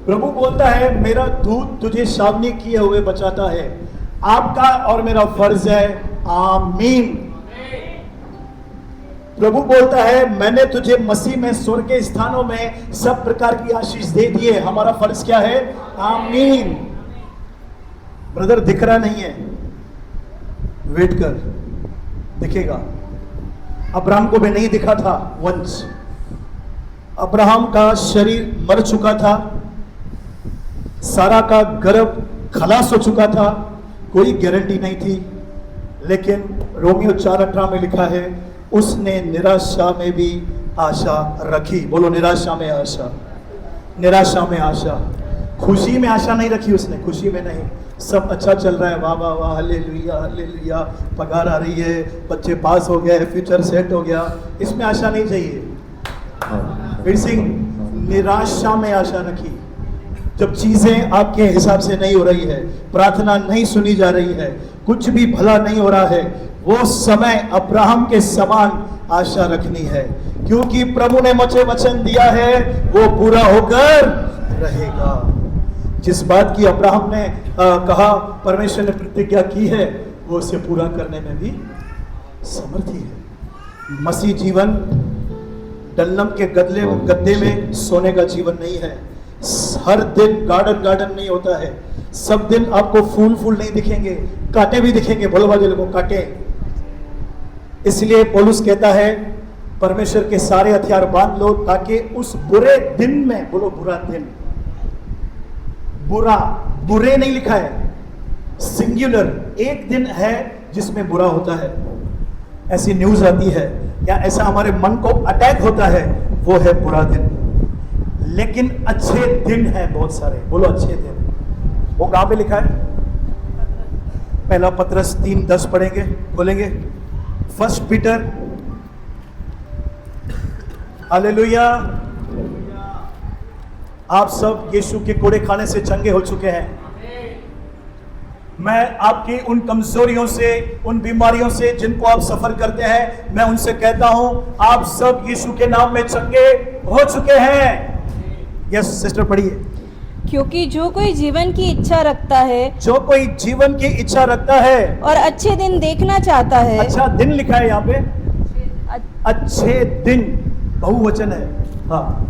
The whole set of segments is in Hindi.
प्रभु बोलता है मेरा दूत तुझे सामने किए हुए बचाता है। आपका और मेरा फर्ज है आमीन। प्रभु बोलता है मैंने तुझे मसीह में स्वर्ग के स्थानों में सब प्रकार की आशीष दे दी है। हमारा फर्ज क्या है? आमीन। ब्रदर दिख रहा नहीं है, वेट कर, दिखेगा। अब्राहम को भी नहीं दिखा था वंश। अब्राहम का शरीर मर चुका था, सारा का गर्भ खलास हो चुका था, कोई गारंटी नहीं थी। लेकिन रोमियो 4:18 में लिखा है उसने निराशा में भी आशा रखी। बोलो निराशा में आशा, निराशा में आशा। खुशी में आशा नहीं रखी उसने, खुशी में नहीं। सब अच्छा चल रहा है, वाह वाह वाह, हालेलुया हालेलुया, पगार आ रही है, बच्चे पास हो गए, फ्यूचर सेट हो गया, इसमें आशा नहीं चाहिए। वीर सिंह, निराशा में आशा रखी। जब चीजें आपके हिसाब से नहीं हो रही है, प्रार्थना नहीं सुनी जा रही है, कुछ भी भला नहीं हो रहा है, वो समय अब्राहम के समान आशा रखनी है, क्योंकि प्रभु ने मुझे वचन दिया है वो पूरा होकर रहेगा। जिस बात की अब्राहम ने कहा, परमेश्वर ने प्रतिज्ञा की है, वो उसे पूरा करने में भी समर्थी है। मसीह जीवन डल्लम के गद्दे में सोने का जीवन नहीं है। हर दिन गार्डन नहीं होता है। सब दिन आपको फूल नहीं दिखेंगे, कांटे भी दिखेंगे। बोलो बाजे लोगों, कांटे। इसलिए पौलुस कहता है परमेश्वर के सारे हथियार बांध लो, ताकि उस बुरे दिन में, बोलो बुरा दिन, बुरा, बुरे नहीं लिखा है, सिंगुलर, एक दिन है जिसमें बुरा होता है। ऐसी न्यूज आती है या ऐसा हमारे मन को अटैक होता है, वो है बुरा दिन। लेकिन अच्छे दिन है बहुत सारे। बोलो अच्छे दिन। वो कहां पे लिखा है? पहला पत्रस 3:10 पढ़ेंगे, बोलेंगे। First Peter, hallelujah. आप सब यीशु के कोड़े खाने से चंगे हो चुके हैं। मैं आपकी उन कमजोरियों से, उन बीमारियों से जिनको आप सफर करते हैं, मैं उनसे कहता हूं आप सब यीशु के नाम में चंगे हो चुके हैं। यस सिस्टर, पढ़िए। क्योंकि जो कोई जीवन की इच्छा रखता है, जो कोई जीवन की इच्छा रखता है और अच्छे दिन देखना चाहता है, अच्छा दिन लिखा है यहाँ पे, अच्छे दिन बहुवचन है। हाँ,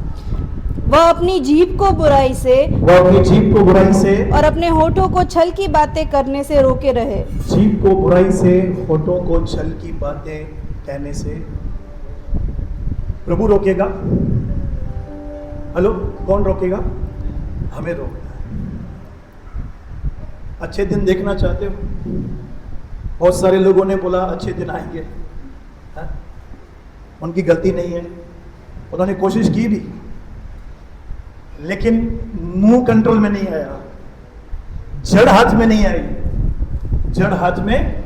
वह अपनी जीभ को बुराई से, वह अपनी जीभ को बुराई से और अपने होठों को छल की बातें करने से रोके रहे। जीभ को बुराई से, होठों को छल की बातें कहने से प्रभु रोकेगा। हेलो, कौन रोकेगा? हमें रोकना है। अच्छे दिन देखना चाहते हो? बहुत सारे लोगों ने बोला अच्छे दिन आएंगे, है? उनकी गलती नहीं है, उन्होंने कोशिश की भी, लेकिन मुंह कंट्रोल में नहीं आया, जड़ हाथ में नहीं आई। जड़ हाथ में,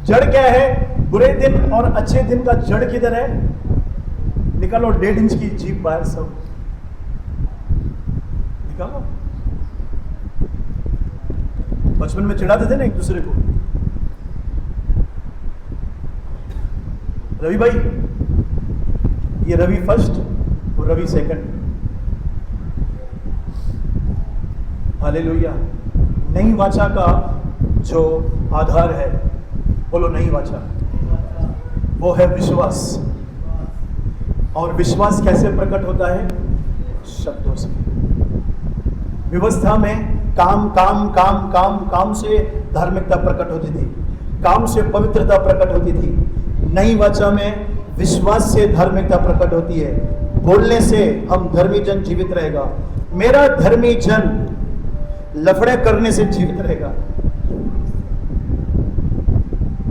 जड़ क्या है? बुरे दिन और अच्छे दिन का जड़ किधर है? निकालो 1.5 इंच की जीभ बाहर, सब निकालो। बचपन में चिढ़ाते थे ना एक दूसरे को, रवि भाई, ये रवि फर्स्ट और रवि सेकंड। हालेलुया। नई वाचा का जो आधार है, बोलो नई वाचा, वो है विश्वास। और विश्वास कैसे प्रकट होता है? शब्दों से। व्यवस्था में काम काम काम काम काम से धार्मिकता प्रकट होती थी, काम से पवित्रता प्रकट होती थी। नई वाचा में विश्वास से धार्मिकता प्रकट होती है। बोलने से हम धर्मी जन जीवित रहेगा। मेरा धर्मी जन लफड़े करने से जीवित रहेगा।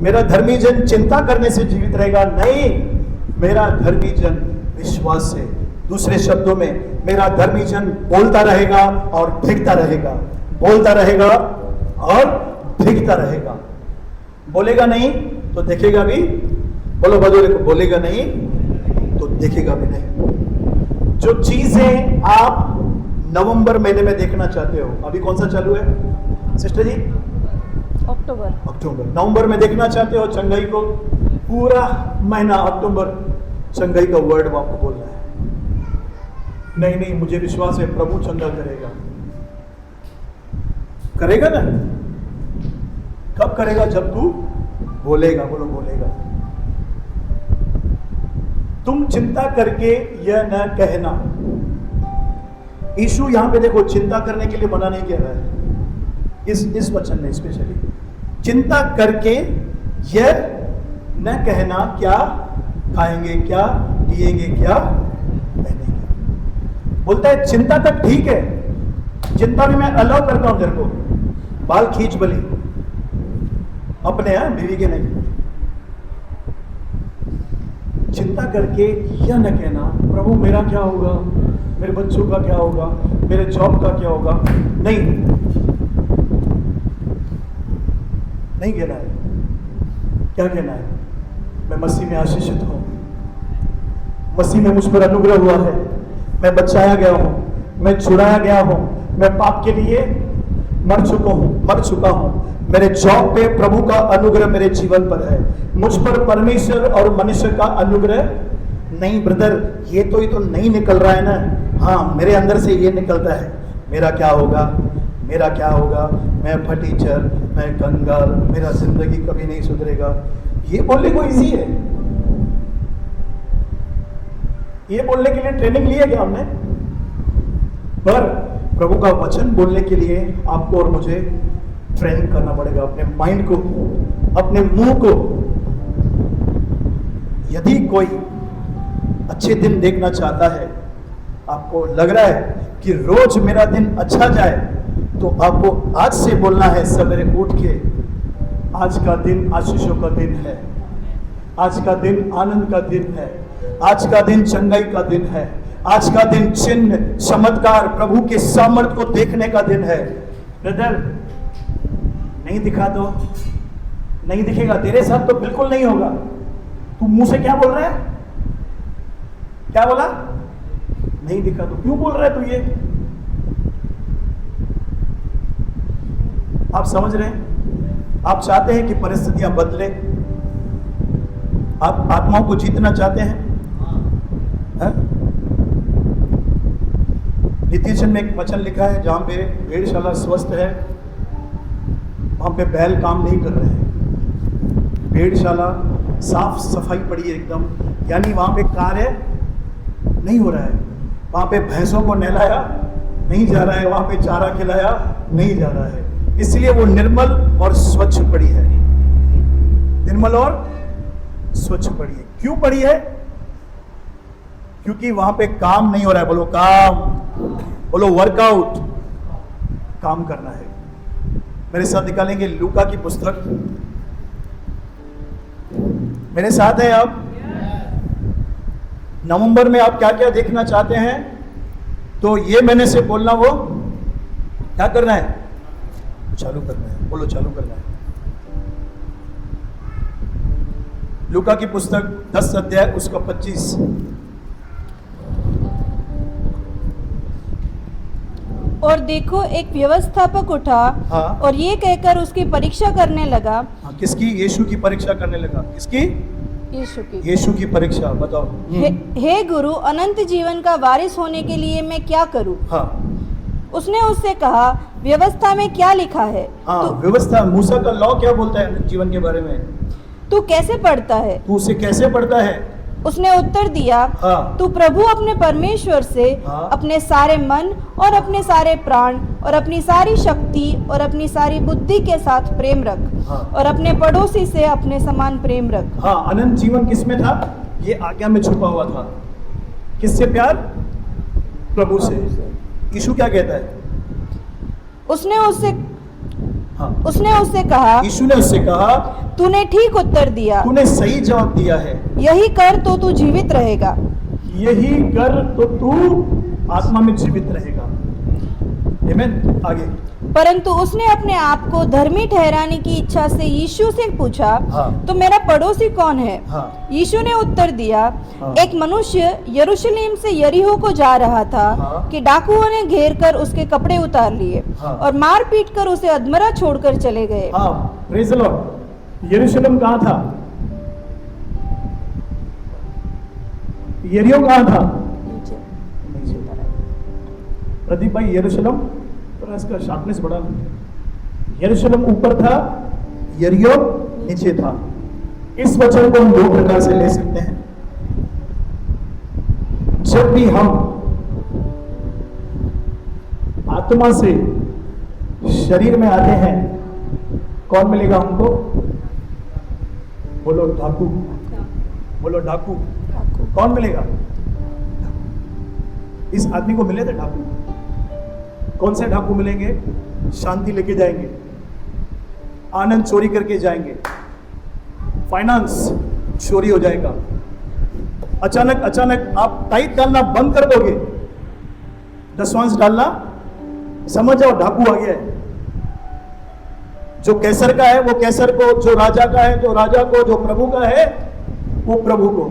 मेरा धर्मी जन चिंता करने से जीवित रहेगा, नहीं, मेरा धर्मी जन विश्वास से। दूसरे शब्दों में, मेरा धर्मी जन बोलता रहेगा और दिखता रहेगा, बोलता रहेगा और दिखता रहेगा। बोलेगा नहीं तो देखेगा भी। बोलो बदले को, बोलेगा नहीं तो देखेगा भी नहीं। जो चीजें आप नवंबर महीने में देखना चाहते हो, अभी कौन सा चालू है सिस्टर जी? अक्टूबर। नवंबर में देखना चाहते हो चंगाई को, पूरा महीना अक्टूबर चंगाई का वर्ड आपको बोलना है। नहीं नहीं, मुझे विश्वास है प्रभु चंगा करेगा। करेगा ना? कब करेगा? जब तू बोलेगा। बोलो बोलेगा। तुम चिंता करके यह न कहना। यीशु यहां पे देखो चिंता करने के लिए मना नहीं कह रहा है, इस वचन में स्पेशली चिंता करके यह न कहना क्या खाएंगे, क्या पिएंगे, क्या पहनेंगे। बोलता है चिंता तक ठीक है, चिंता में मैं अलाउ करता हूं तेरे को, बाल खींच बली अपने, हैं बीवी के नहीं। चिंता करके यह न कहना प्रभु मेरा क्या होगा, मेरे बच्चों का क्या होगा, मेरे जॉब का क्या होगा। नहीं, नहीं कहना है। क्या कहना है? मैं मसीह में आशीषित हूं, मसीह में मुझ पर अनुग्रह हुआ है, मैं बचाया गया हूं, मैं छुड़ाया गया हूं, मैं पाप के लिए मर चुका हूं। मेरे जॉब पे प्रभु का अनुग्रह मेरे जीवन पर है, मुझ पर परमेश्वर और मनुष्य का अनुग्रह नहीं। ब्रदर ये तो नहीं निकल रहा है ना। हाँ, मेरे अंदर से ये निकलता है, मेरा क्या होगा, मेरा क्या होगा, मैं फटीचर, मैं कंगाल, मेरा जिंदगी कभी नहीं सुधरेगा। ये बोलने को इजी है, ये बोलने के लिए ट्रेनिंग ली है क्या हमने? पर प्रभु का वचन बोलने के लिए आपको और मुझे ट्रेन करना पड़ेगा अपने माइंड को, अपने मुंह को। यदि कोई अच्छे दिन देखना चाहता है, आपको लग रहा है कि रोज मेरा दिन अच्छा जाए, तो आपको आज से बोलना है सवेरे उठ के, आज का दिन आशीषों का दिन है, आज का दिन आनंद का दिन है, आज का दिन चंगाई का दिन है, आज का दिन चिन्ह चमत्कार प्रभु के सामर्थ को देखने का दिन है। ब्रदर नहीं दिखा तो नहीं दिखेगा, तेरे साथ तो बिल्कुल नहीं होगा। तू मुंह से क्या बोल रहा है? क्या बोला? नहीं दिखा तो क्यों बोल रहा है तू ये? आप समझ रहे हैं? आप चाहते हैं कि परिस्थितियां बदले, आप आत्माओं को जीतना चाहते हैं? नीतिवचन में एक वचन लिखा है जहां पे भेड़शाला स्वस्थ है, वहां पे बैल काम नहीं कर रहे हैं, भेड़शाला साफ सफाई पड़ी है एकदम, यानी वहां पे कार्य नहीं हो रहा है, वहां पे भैंसों को नहलाया नहीं जा रहा है, वहां पे चारा खिलाया नहीं जा रहा है, इसलिए वो निर्मल और स्वच्छ पड़ी है, निर्मल और स्वच्छ पड़ी है। क्यों पड़ी है? क्योंकि वहां पे काम नहीं हो रहा है। बोलो काम, बोलो वर्कआउट, काम करना है। मेरे साथ निकालेंगे लूका की पुस्तक, मेरे साथ है आप। नवंबर में आप क्या क्या देखना चाहते हैं, तो ये मैंने से बोलना, वो क्या करना है? चालू करना है। बोलो चालू करना है। लूका की पुस्तक 10 अध्याय उसका 25। और देखो एक व्यवस्थापक उठा, हाँ। और ये कहकर उसकी परीक्षा करने लगा। हाँ, किसकी? यीशु की परीक्षा करने लगा। किसकी? यीशु की। यीशु की परीक्षा। बताओ। हे गुरु, अनंत जीवन का वारिस होने के लिए मैं क्या करूं? हाँ। उसने उससे कहा, व्यवस्था में क्या लिखा है? हाँ, व्यवस्था, मूसा का लॉ क्या बोलता है अनंत जीवन के बारे में? तू कैसे पढ़ता है? तू उसे कैसे पढ़ता है? उसने उत्तर दिया, हाँ। तू प्रभु अपने परमेश्वर से हाँ। अपने सारे मन और अपने सारे प्राण और अपनी सारी शक्ति और अपनी सारी बुद्धि के साथ प्रेम रख, हाँ। और अपने पड़ोसी से अपने समान प्रेम रख। हाँ, अनंत जीवन किसमें था? ये आज्ञा में छुपा हुआ था। किससे प्यार? प्रभु से। यीशु क्या कहता है? उसने उससे कहा, यीशु ने उससे कहा, तूने ठीक उत्तर दिया, तूने सही जवाब दिया है, यही कर तो तू जीवित रहेगा। यही कर तो तू आत्मा में जीवित रहेगा। आमीन। आगे। परंतु उसने अपने आप को धर्मी ठहराने की इच्छा से यीशु से पूछा, हाँ। तो मेरा पड़ोसी कौन है? हाँ। यीशु ने उत्तर दिया, हाँ। एक मनुष्य यरूशलेम से यरीहो को जा रहा था, हाँ। कि डाकुओं ने घेर कर उसके कपड़े उतार लिए, हाँ। और मार पीट कर उसे अधमरा छोड़कर चले गए। हाँ, प्रेज़ द लॉर्ड। यरूशलेम कहाँ था? यरीहो कहाँ था? प्रदीप भाई यरूशलेम, थोड़ा इसका शार्पनेस बढ़ा। यरूशलेम ऊपर था, यरीहो नीचे था। इस वचन को हम दो प्रकार से ले सकते हैं। जब भी हम आत्मा से शरीर में आते हैं, कौन मिलेगा हमको? बोलो डाकू, बोलो डाकू। कौन मिलेगा? इस आदमी को मिले थे डाकू। कौन से डाकू मिलेंगे? शांति लेके जाएंगे, आनंद चोरी करके जाएंगे, फाइनेंस चोरी हो जाएगा। अचानक आप टाइट डालना बंद कर दोगे, दसवांश डालना, समझ जाओ डाकू आ गया है। जो कैसर का है वो कैसर को, जो राजा का है जो राजा को, जो प्रभु का है वो प्रभु को।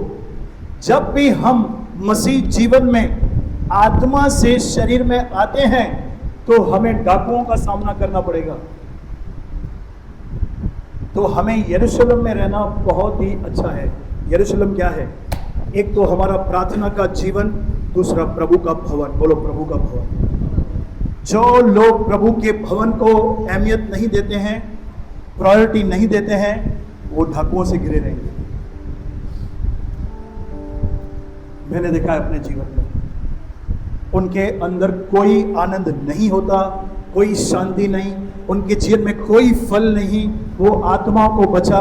जब भी हम मसीह जीवन में आत्मा से शरीर में आते हैं तो हमें डाकुओं का सामना करना पड़ेगा। तो हमें यरूशलेम में रहना बहुत ही अच्छा है। यरूशलेम क्या है? एक तो हमारा प्रार्थना का जीवन, दूसरा प्रभु का भवन। बोलो प्रभु का भवन। जो लोग प्रभु के भवन को अहमियत नहीं देते हैं, प्रायोरिटी नहीं देते हैं, वो डाकुओं से घिरे रहेंगे। मैंने देखा है अपने जीवन में, उनके अंदर कोई आनंद नहीं होता, कोई शांति नहीं, उनके जीवन में कोई फल नहीं, वो आत्मा को बचा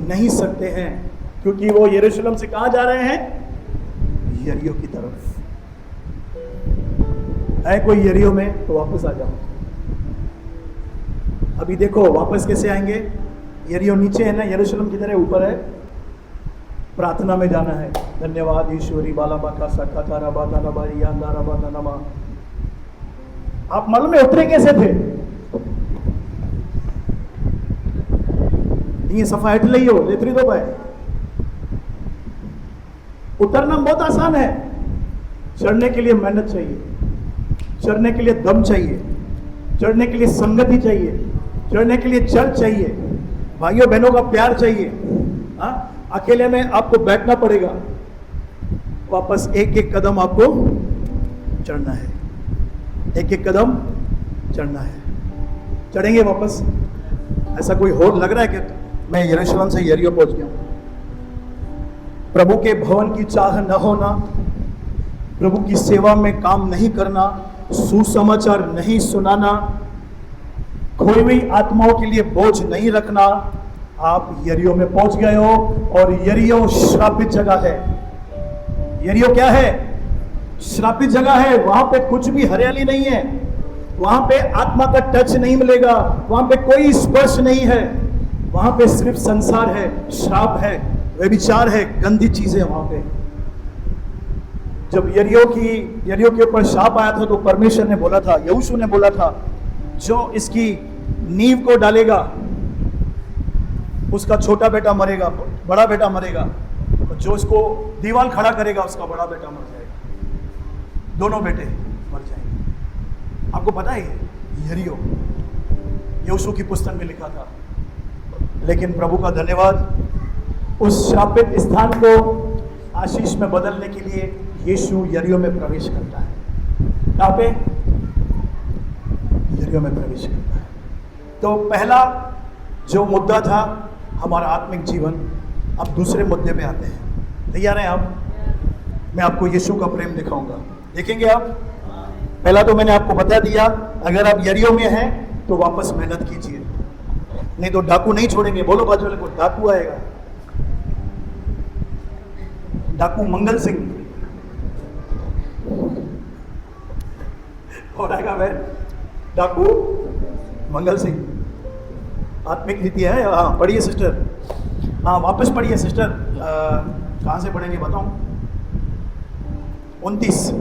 नहीं सकते हैं, क्योंकि वो यरूशलेम से कहां जा रहे हैं? यरीहो की तरफ। है कोई यरीहो में तो वापस आ जाओ। अभी देखो वापस कैसे आएंगे? यरीहो नीचे है ना, यरूशलेम किधर है? ऊपर है। प्रार्थना में जाना है। धन्यवाद ईश्वरी बाला बाका साका तारा बाता नबारी यादारा बाता नमा। आप मल में उतरे कैसे थे? ये सफा हट ली हो, इतनी तो पाए। उतरना बहुत आसान है, चढ़ने के लिए मेहनत चाहिए, चढ़ने के लिए दम चाहिए, चढ़ने के लिए संगति चाहिए, चढ़ने के लिए जल चाहिए, भाइयों बहनों का प्यार चाहिए। हाँ, अकेले में आपको बैठना पड़ेगा, वापस एक एक कदम आपको चढ़ना है, एक एक कदम चढ़ना है। चढ़ेंगे वापस। ऐसा कोई हो लग रहा है कि मैं यरूशलेम से यरीहो पहुंच गया हूं? प्रभु के भवन की चाह न होना, प्रभु की सेवा में काम नहीं करना, सुसमाचार नहीं सुनाना, खोई हुई आत्माओं के लिए बोझ नहीं रखना, आप यरीहो में पहुंच गए हो। और यरीहो श्रापित जगह है। यरीहो क्या है? श्रापित जगह है। वहां पे कुछ भी हरियाली नहीं है, वहां पे आत्मा का टच नहीं मिलेगा, वहां पे कोई स्पर्श नहीं है, वहां पे सिर्फ संसार है, श्राप है, व्यभिचार है, गंदी चीजें वहां पे। जब यरीहो के ऊपर शाप आया था तो परमेश्वर ने बोला था, यहोशू ने बोला था, जो इसकी नींव को डालेगा उसका छोटा बेटा मरेगा, बड़ा बेटा मरेगा, और जो इसको दीवार खड़ा करेगा उसका बड़ा बेटा मर जाएगा, दोनों बेटे मर जाएंगे। आपको पता है यरीहो यहोशू की पुस्तक में लिखा था। लेकिन प्रभु का धन्यवाद, उस श्रापित स्थान को आशीष में बदलने के लिए यीशु यरीहो में प्रवेश करता है। कहाँ पे? यरीहो में प्रवेश करता है। तो पहला जो मुद्दा था हमारा आत्मिक जीवन, अब दूसरे मुद्दे पे आते हैं। तैयार हैं आप? मैं आपको यीशु का प्रेम दिखाऊंगा, देखेंगे आप? पहला तो मैंने आपको बता दिया, अगर आप यरीहो में हैं तो वापस मेहनत कीजिए, नहीं तो डाकू नहीं छोड़ेंगे। बोलो बाजू वाले को, डाकू आएगा। डाकू मंगल सिंह और आएगा वह डाकू मंगल सिंह। आत्मिक नीति है। हाँ पढ़िए सिस्टर, हाँ वापस पढ़िए सिस्टर। कहाँ से पढ़ेंगे बताऊं? 29।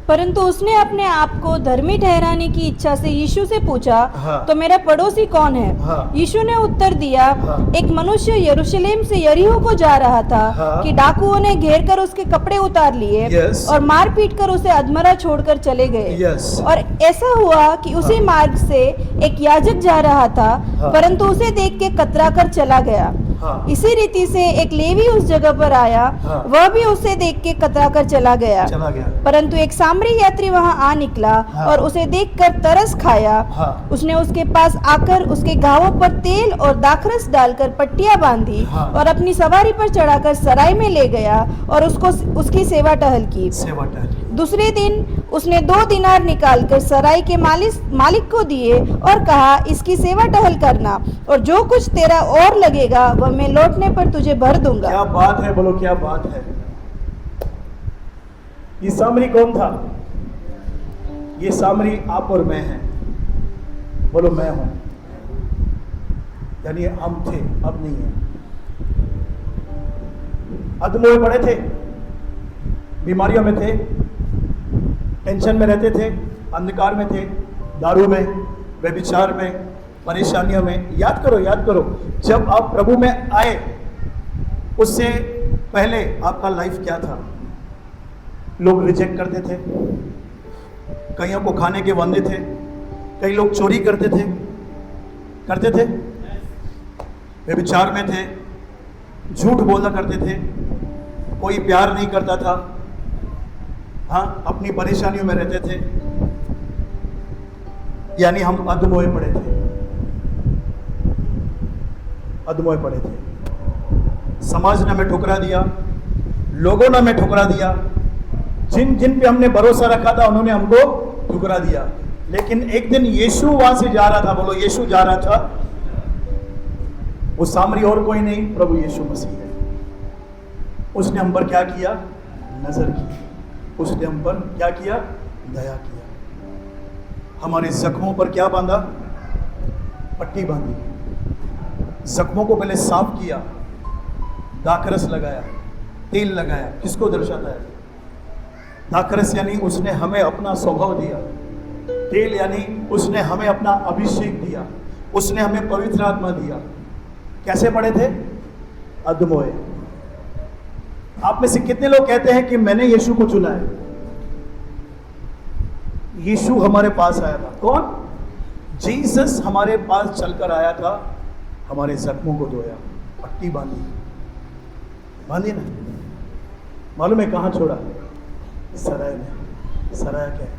परंतु उसने अपने आप को धर्मी ठहराने की इच्छा से यीशु से पूछा, हाँ। तो मेरा पड़ोसी कौन है? हाँ। यीशु ने उत्तर दिया, हाँ। एक मनुष्य यरूशलेम से यरीहो को जा रहा था, हाँ। कि डाकुओं ने घेर कर उसके कपड़े उतार लिए, Yes। और मार पीट कर उसे अधमरा छोड़कर चले गए। Yes। और ऐसा हुआ कि उसी मार्ग से एक याजक जा रहा था, हाँ। परंतु उसे देख के कतरा कर चला गया, हाँ। इसी रीति से एक लेवी उस जगह पर आया, हाँ। वह भी उसे देख के कतरा कर चला गया। परंतु एक सामरी यात्री वहां आ निकला हाँ। और उसे देखकर तरस खाया। हाँ। उसने उसके पास आकर उसके घावों पर तेल और दाखरस डालकर पट्टियां बांधी हाँ। और अपनी सवारी पर चढ़ाकर सराय में ले गया और उसको उसकी सेवा टहल की। दूसरे दिन उसने 2 दिनार निकालकर सराय के मालिक को दिए और कहा, इसकी सेवा टहल करना, और जो कुछ तेरा और लगेगा वह मैं लौटने पर तुझे भर दूंगा। क्या बात है, बोलो क्या बात है। ये सामरी कौन था? ये सामरी आप और मैं हैं। बोलो मैं हूं। यानी हम थे, अब नहीं है। अधमोए पड़े थे, बीमारियों में थे, टेंशन में रहते थे, अंधकार में थे, दारू में, व्यभिचार में, परेशानियों में। याद करो, याद करो, जब आप प्रभु में आए उससे पहले आपका लाइफ क्या था? लोग रिजेक्ट करते थे, कईयों को खाने के वांदे थे, कई लोग चोरी करते थे, व्यभिचार में थे, झूठ बोला करते थे, कोई प्यार नहीं करता था, हाँ, अपनी परेशानियों में रहते थे। यानी हम अधमोए पड़े थे, अधमोए पड़े थे। समाज ने हमें ठुकरा दिया, लोगों ने हमें ठुकरा दिया, जिन जिन पे हमने भरोसा रखा था उन्होंने हमको ठुकरा दिया। लेकिन एक दिन यीशु वहां से जा रहा था, बोलो यीशु जा रहा था। वो सामरी और कोई नहीं, प्रभु यीशु मसीह है। उसने हम पर क्या किया? नजर की। उसने हम पर क्या किया? दया किया। हमारे जख्मों पर क्या बांधा? पट्टी बांधी। जख्मों को पहले साफ किया, दाखरस लगाया, तेल लगाया। किसको दर्शाता है? दाखरस यानी उसने हमें अपना स्वभाव दिया, तेल यानी उसने हमें अपना अभिषेक दिया, उसने हमें पवित्र आत्मा दिया। कैसे पड़े थे? अधमोए। आप में से कितने लोग कहते हैं कि मैंने यीशु को चुना है? यीशु हमारे पास आया था। कौन? जीसस हमारे पास चलकर आया था, हमारे जख्मों को धोया, पट्टी बांधी, बांधी ना। मालूम है कहां छोड़ा? सराय में। सराय क्या है?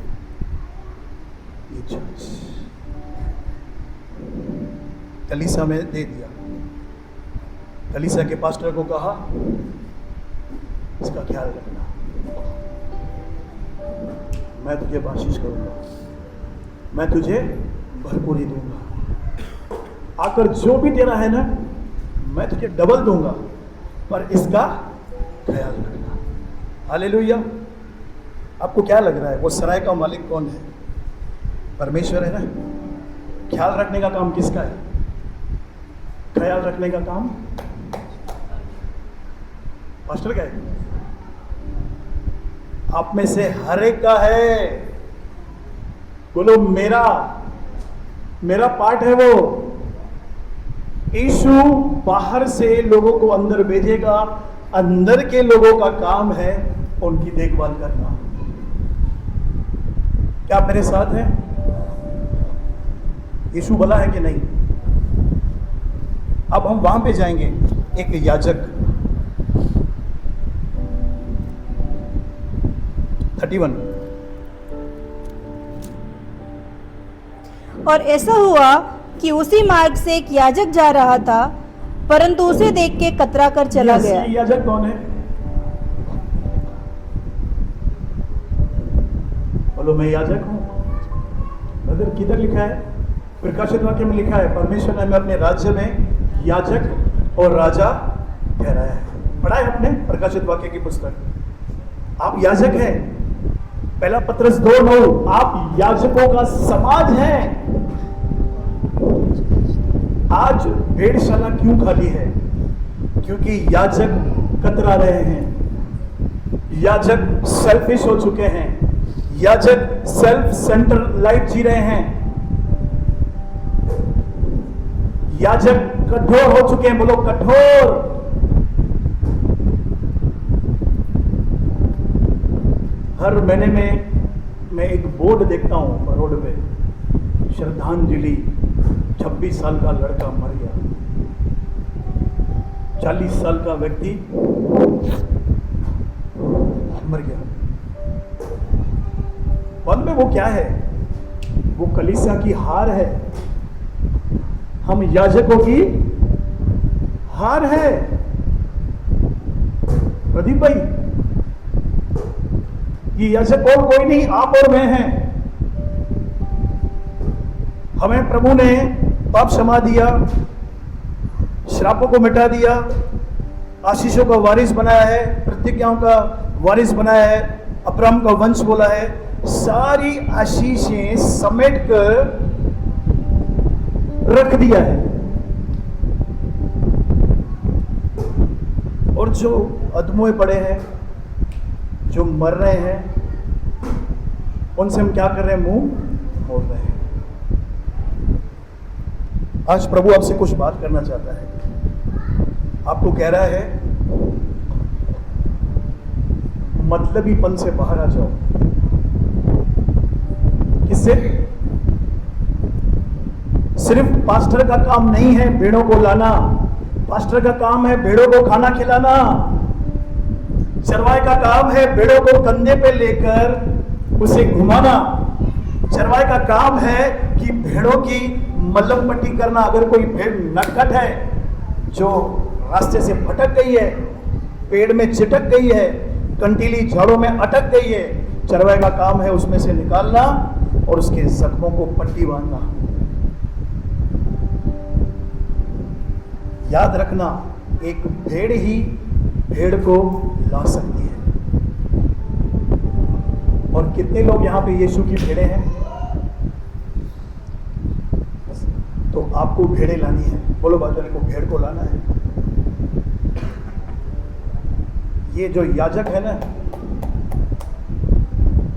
ये चर्च। कलीसिया में दे दिया। कलीसिया के पास्टर को कहा, इसका ख्याल रखना, मैं तुझे बख्शिश करूंगा, मैं तुझे भरपूरी दूंगा, आकर जो भी तेरा है ना मैं तुझे डबल दूंगा, पर इसका ख्याल रखना। हालेलुया। आपको क्या लग रहा है वो सराय का मालिक कौन है? परमेश्वर है ना। ख्याल रखने का काम किसका है? ख्याल रखने का काम पास्टर का है। आप में से हर एक का है। बोलो मेरा पार्ट है वो। यीशु बाहर से लोगों को अंदर भेजेगा, अंदर के लोगों का काम है उनकी देखभाल करना। क्या आप मेरे साथ हैं? यीशु भला है कि नहीं? अब हम वहां पे जाएंगे। एक याजक 31। और ऐसा हुआ कि उसी मार्ग से एक याजक जा रहा था, परंतु उसे देख के कतरा कर चला गया। याजक कौन है? बोलो मैं याजक हूं। अगर किधर लिखा है? प्रकाशित वाक्य में लिखा है, परमेश्वर ने हमें अपने राज्य में याजक और राजा ठहराया है। पढ़ा है आपने प्रकाशित वाक्य की पुस्तक? आप याजक हैं। पहला पत्रस 2:9, आप याजकों का समाज हैं। आज भेड़शाला क्यों खाली है? क्योंकि याजक कतरा रहे हैं, याजक सेल्फिश हो चुके हैं, याजक सेल्फ सेंटर लाइफ जी रहे हैं, याजक कठोर हो चुके हैं। बोलो कठोर। हर महीने में मैं एक बोर्ड देखता हूं रोड पे, श्रद्धांजलि, 26 साल का लड़का मर गया। 40 साल का व्यक्ति मर गया। बाद में वो क्या है? वो कलीसिया की हार है, हम याजकों की हार है। प्रदीप भाई, ये याजक और कोई नहीं, आप और मैं हैं। हमें प्रभु ने पाप क्षमा दिया, श्रापों को मिटा दिया, आशीषों का वारिस बनाया है, प्रतिज्ञाओं का वारिस बनाया है, अब्राहम का वंश बोला है। सारी आशीषें समेट कर रख दिया है। और जो अधमोए पड़े हैं, जो मर रहे हैं, उनसे हम क्या कर रहे हैं? मुंह मोड़ रहे हैं। आज प्रभु आपसे कुछ बात करना चाहता है। आपको कह रहा है मतलबीपन से बाहर आ जाओ। किससे? सिर्फ पास्टर का काम नहीं है भेड़ों को लाना, पास्टर का काम है भेड़ों को खाना खिलाना, चरवाहे का काम है भेड़ों को कंधे पे लेकर उसे घुमाना। चरवाहे का काम है कि भेड़ों की मलम पट्टी करना। अगर कोई भेड़ नटखट है, जो रास्ते से भटक गई है, पेड़ में चिटक गई है, कंटीली झाड़ों में अटक गई है, चरवाहे का काम है उसमें से निकालना और उसके जख्मों को पट्टी बांधना। याद रखना, एक भेड़ ही भेड़ को ला सकती है। और कितने लोग यहां पे यीशु की भेड़ें हैं? तो आपको भेड़ें लानी है। बोलो बाजू वाले को, भेड़ को लाना है। ये जो याजक है ना,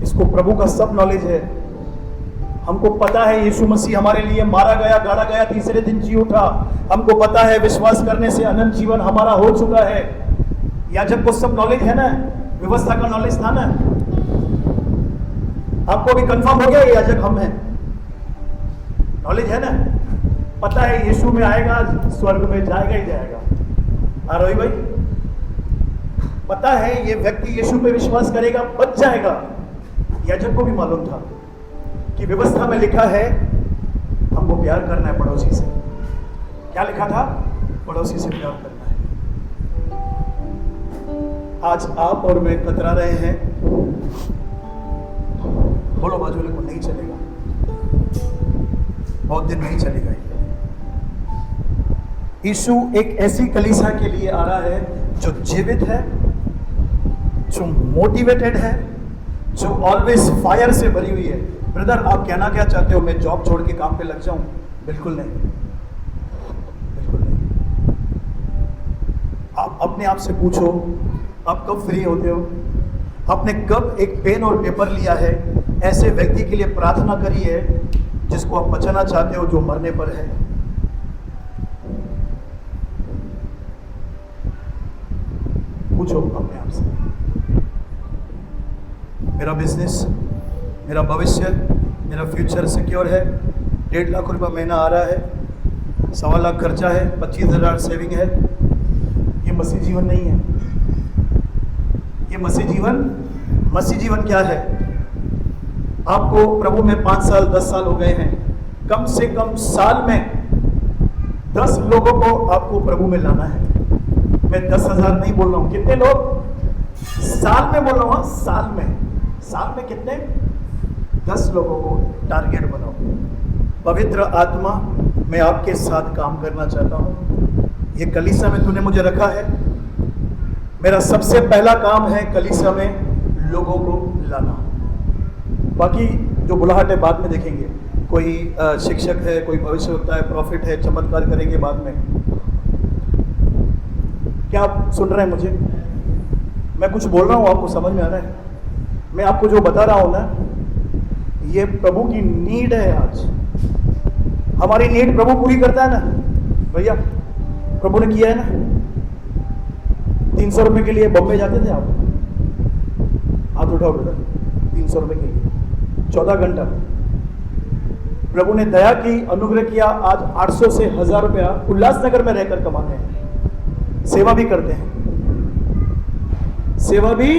इसको प्रभु का सब नॉलेज है। हमको पता है यीशु मसीह हमारे लिए मारा गया, गाड़ा गया, तीसरे दिन जी उठा। हमको पता है विश्वास करने से अनंत जीवन हमारा हो चुका है। याजक को सब नॉलेज है ना, व्यवस्था का नॉलेज था ना। आपको भी कंफर्म हो गया ये याजक हम हैं? नॉलेज है ना, पता है यीशु में आएगा, स्वर्ग में जाएगा ही जाएगा। आरोही भाई, पता है ये व्यक्ति यीशु पे विश्वास करेगा, बच जाएगा। याजक को भी मालूम था कि व्यवस्था में लिखा है हमको प्यार करना है पड़ोसी से। क्या लिखा था? पड़ोसी से प्यार करना है। आज आप और मैं कतरा रहे हैं। बोलो बाजू वाले को, नहीं चलेगा, बहुत दिन नहीं चलेगा। यीशु एक ऐसी कलीसिया के लिए आ रहा है जो जीवित है, जो मोटिवेटेड है, जो ऑलवेज फायर से भरी हुई है। ब्रदर, आप कहना क्या चाहते हो? मैं जॉब छोड़ के काम पे लग जाऊं? बिल्कुल नहीं, बिल्कुल नहीं। आप अपने आप से पूछो, आप कब फ्री होते हो? आपने कब एक पेन और पेपर लिया है, ऐसे व्यक्ति के लिए प्रार्थना करी है जिसको आप बचाना चाहते हो, जो मरने पर है? पूछो अपने आप से। मेरा बिजनेस, मेरा भविष्य, मेरा फ्यूचर सिक्योर है? 1.5 लाख रुपया महीना आ रहा है, 1.25 लाख खर्चा है, 25,000 सेविंग है। ये मसीह जीवन नहीं है। ये मसीह जीवन क्या है? आपको प्रभु में 5 साल 10 साल हो गए हैं, कम से कम साल में 10 लोगों को आपको प्रभु में लाना है। मैं 10,000 नहीं बोल रहा हूं। कितने लोग? साल में बोल रहा हूं। साल में कितने? 10 लोगों को टारगेट बनाओ। पवित्र आत्मा, मैं आपके साथ काम करना चाहता हूं। ये कलीसिया में तूने मुझे रखा है, मेरा सबसे पहला काम है कलीसिया में लोगों को लाना। बाकी जो बुलाहट है बाद में देखेंगे। कोई शिक्षक है, कोई भविष्यवक्ता है, प्रॉफिट है, चमत्कार करेंगे बाद में। क्या आप सुन रहे हैं मुझे? मैं कुछ बोल रहा हूं, आपको समझ में आ रहा है? मैं आपको जो बता रहा हूं ना, ये प्रभु की नीड है। आज हमारी नीड प्रभु पूरी करता है ना भैया। प्रभु ने किया है ना। 300 रुपए के लिए बॉम्बे जाते थे आप? हाथ उठाओ बेटा। 300 रुपए के लिए 14 घंटा प्रभु ने दया की, अनुग्रह किया। आज 800 से 1000 रुपया उल्लासनगर में रहकर कमाते हैं। सेवा भी करते हैं, सेवा भी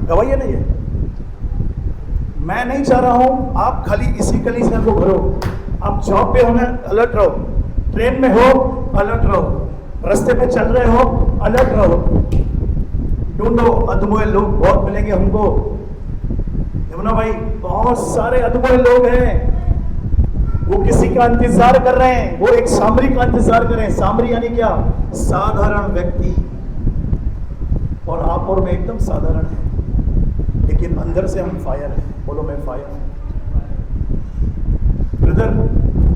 गवाइए नहीं है। मैं नहीं चाह रहा हूं आप खाली इसी कलीसिया को भरो। आप जॉब पे हो ना, अलर्ट रहो, ट्रेन में हो अलर्ट रहो, रास्ते पे चल रहे हो अलर्ट रहो, ढूंढो। अधमोए लोग बहुत मिलेंगे हमको, यमुना भाई, बहुत सारे अधमोए लोग हैं, वो किसी का इंतजार कर रहे हैं, वो एक सामरी का इंतजार कर रहे हैं। सामरी यानी क्या? साधारण व्यक्ति। और आप और मैं एकदम साधारण है, लेकिन अंदर से हम फायर हैं। बोलो मैं फायर हूं। ब्रदर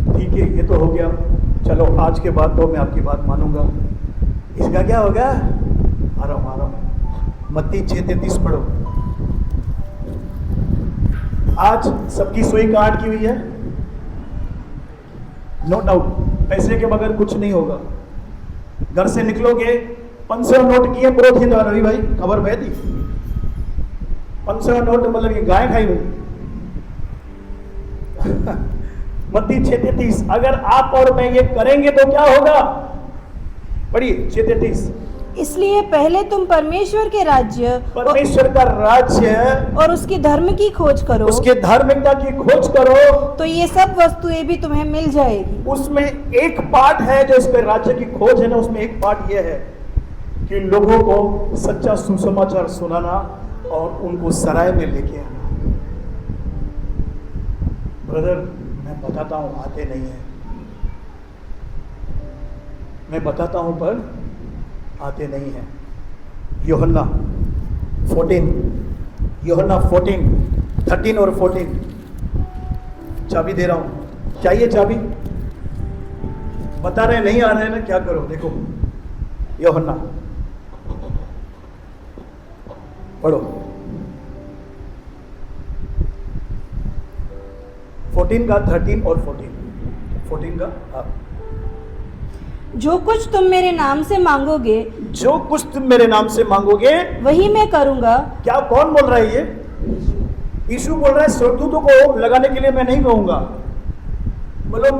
ठीक है, ये तो हो गया, चलो आज के बाद तो मैं आपकी बात मानूंगा। इसका क्या होगा? आ रहा हूं। मत्ती 6:33 पढ़ो। आज सबकी सुई काट की हुई है, नो डाउट, पैसे के बगैर कुछ नहीं होगा। घर से निकलोगे 500 नोट किए पुरोहित रवि भाई, खबर बहती 500 नोट मतलब ये गाय खाई हुई। मत्ती 6:33, अगर आप और मैं ये करेंगे तो क्या होगा? पढ़िए 6:33। इसलिए पहले तुम परमेश्वर के राज्य परमेश्वर का राज्य और उसकी धर्म की खोज करो, उसके धार्मिकता की खोज करो, तो ये सब वस्तुएं भी तुम्हें मिल जाएगी। उसमें एक पार्ट है जो इसके राज्य की खोज है ना, उसमें एक पार्ट ये है कि लोगों को सच्चा सुसमाचार सुनाना और उनको सराय में लेके आना। ब्रदर मैं बताता हूं, आते नहीं है, मैं बताता हूं पर आते नहीं है। यूहन्ना 13 और 14 चाबी दे रहा हूं, चाहिए चाबी? बता रहे नहीं आ रहे हैं ना, क्या करो? देखो यूहन्ना पढ़ो 14 का 13 और 14 का। हाँ। जो कुछ तुम मेरे नाम से मांगोगे, जो कुछ तुम मेरे नाम से मांगोगे वही मैं करूंगा। क्या कौन बोल रहा है ये? यीशु बोल रहा है, स्वर्गदूतों को लगाने के लिए मैं नहीं कहूंगा, मतलब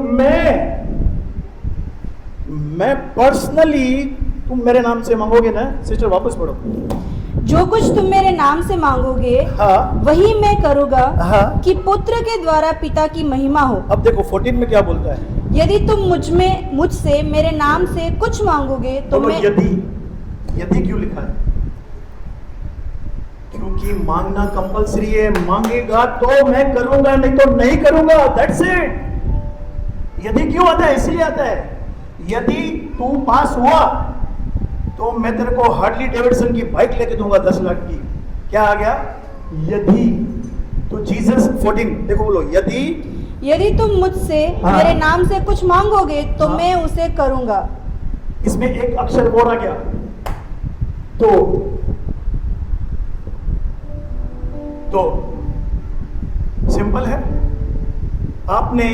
मैं पर्सनली, तुम मेरे नाम से मांगोगे ना। सिस्टर वापस पढ़ो। जो कुछ तुम मेरे नाम से मांगोगे हाँ, वही मैं करूंगा, हाँ, कि पुत्र के द्वारा पिता की महिमा हो। अब देखो 14 में क्या बोलता है? यदि तुम मुझसे मेरे नाम से कुछ मांगोगे तो मैं। यदि क्यों लिखा है? क्योंकि मांगना कंपलसरी है। मांगेगा तो मैं करूंगा, नहीं तो नहीं करूंगा, दैट्स इट। यदि क्यों आता है? इसलिए आता है, यदि तू पास हुआ तो मैं तेरे को हार्ली डेविडसन की बाइक लेके दूंगा 10 लाख की। क्या आ गया? यदि। तो जीसस 14 देखो, बोलो यदि तुम मुझसे हाँ, मेरे नाम से कुछ मांगोगे तो हाँ, मैं उसे करूंगा। इसमें एक अक्षर और आ गया, तो सिंपल है। आपने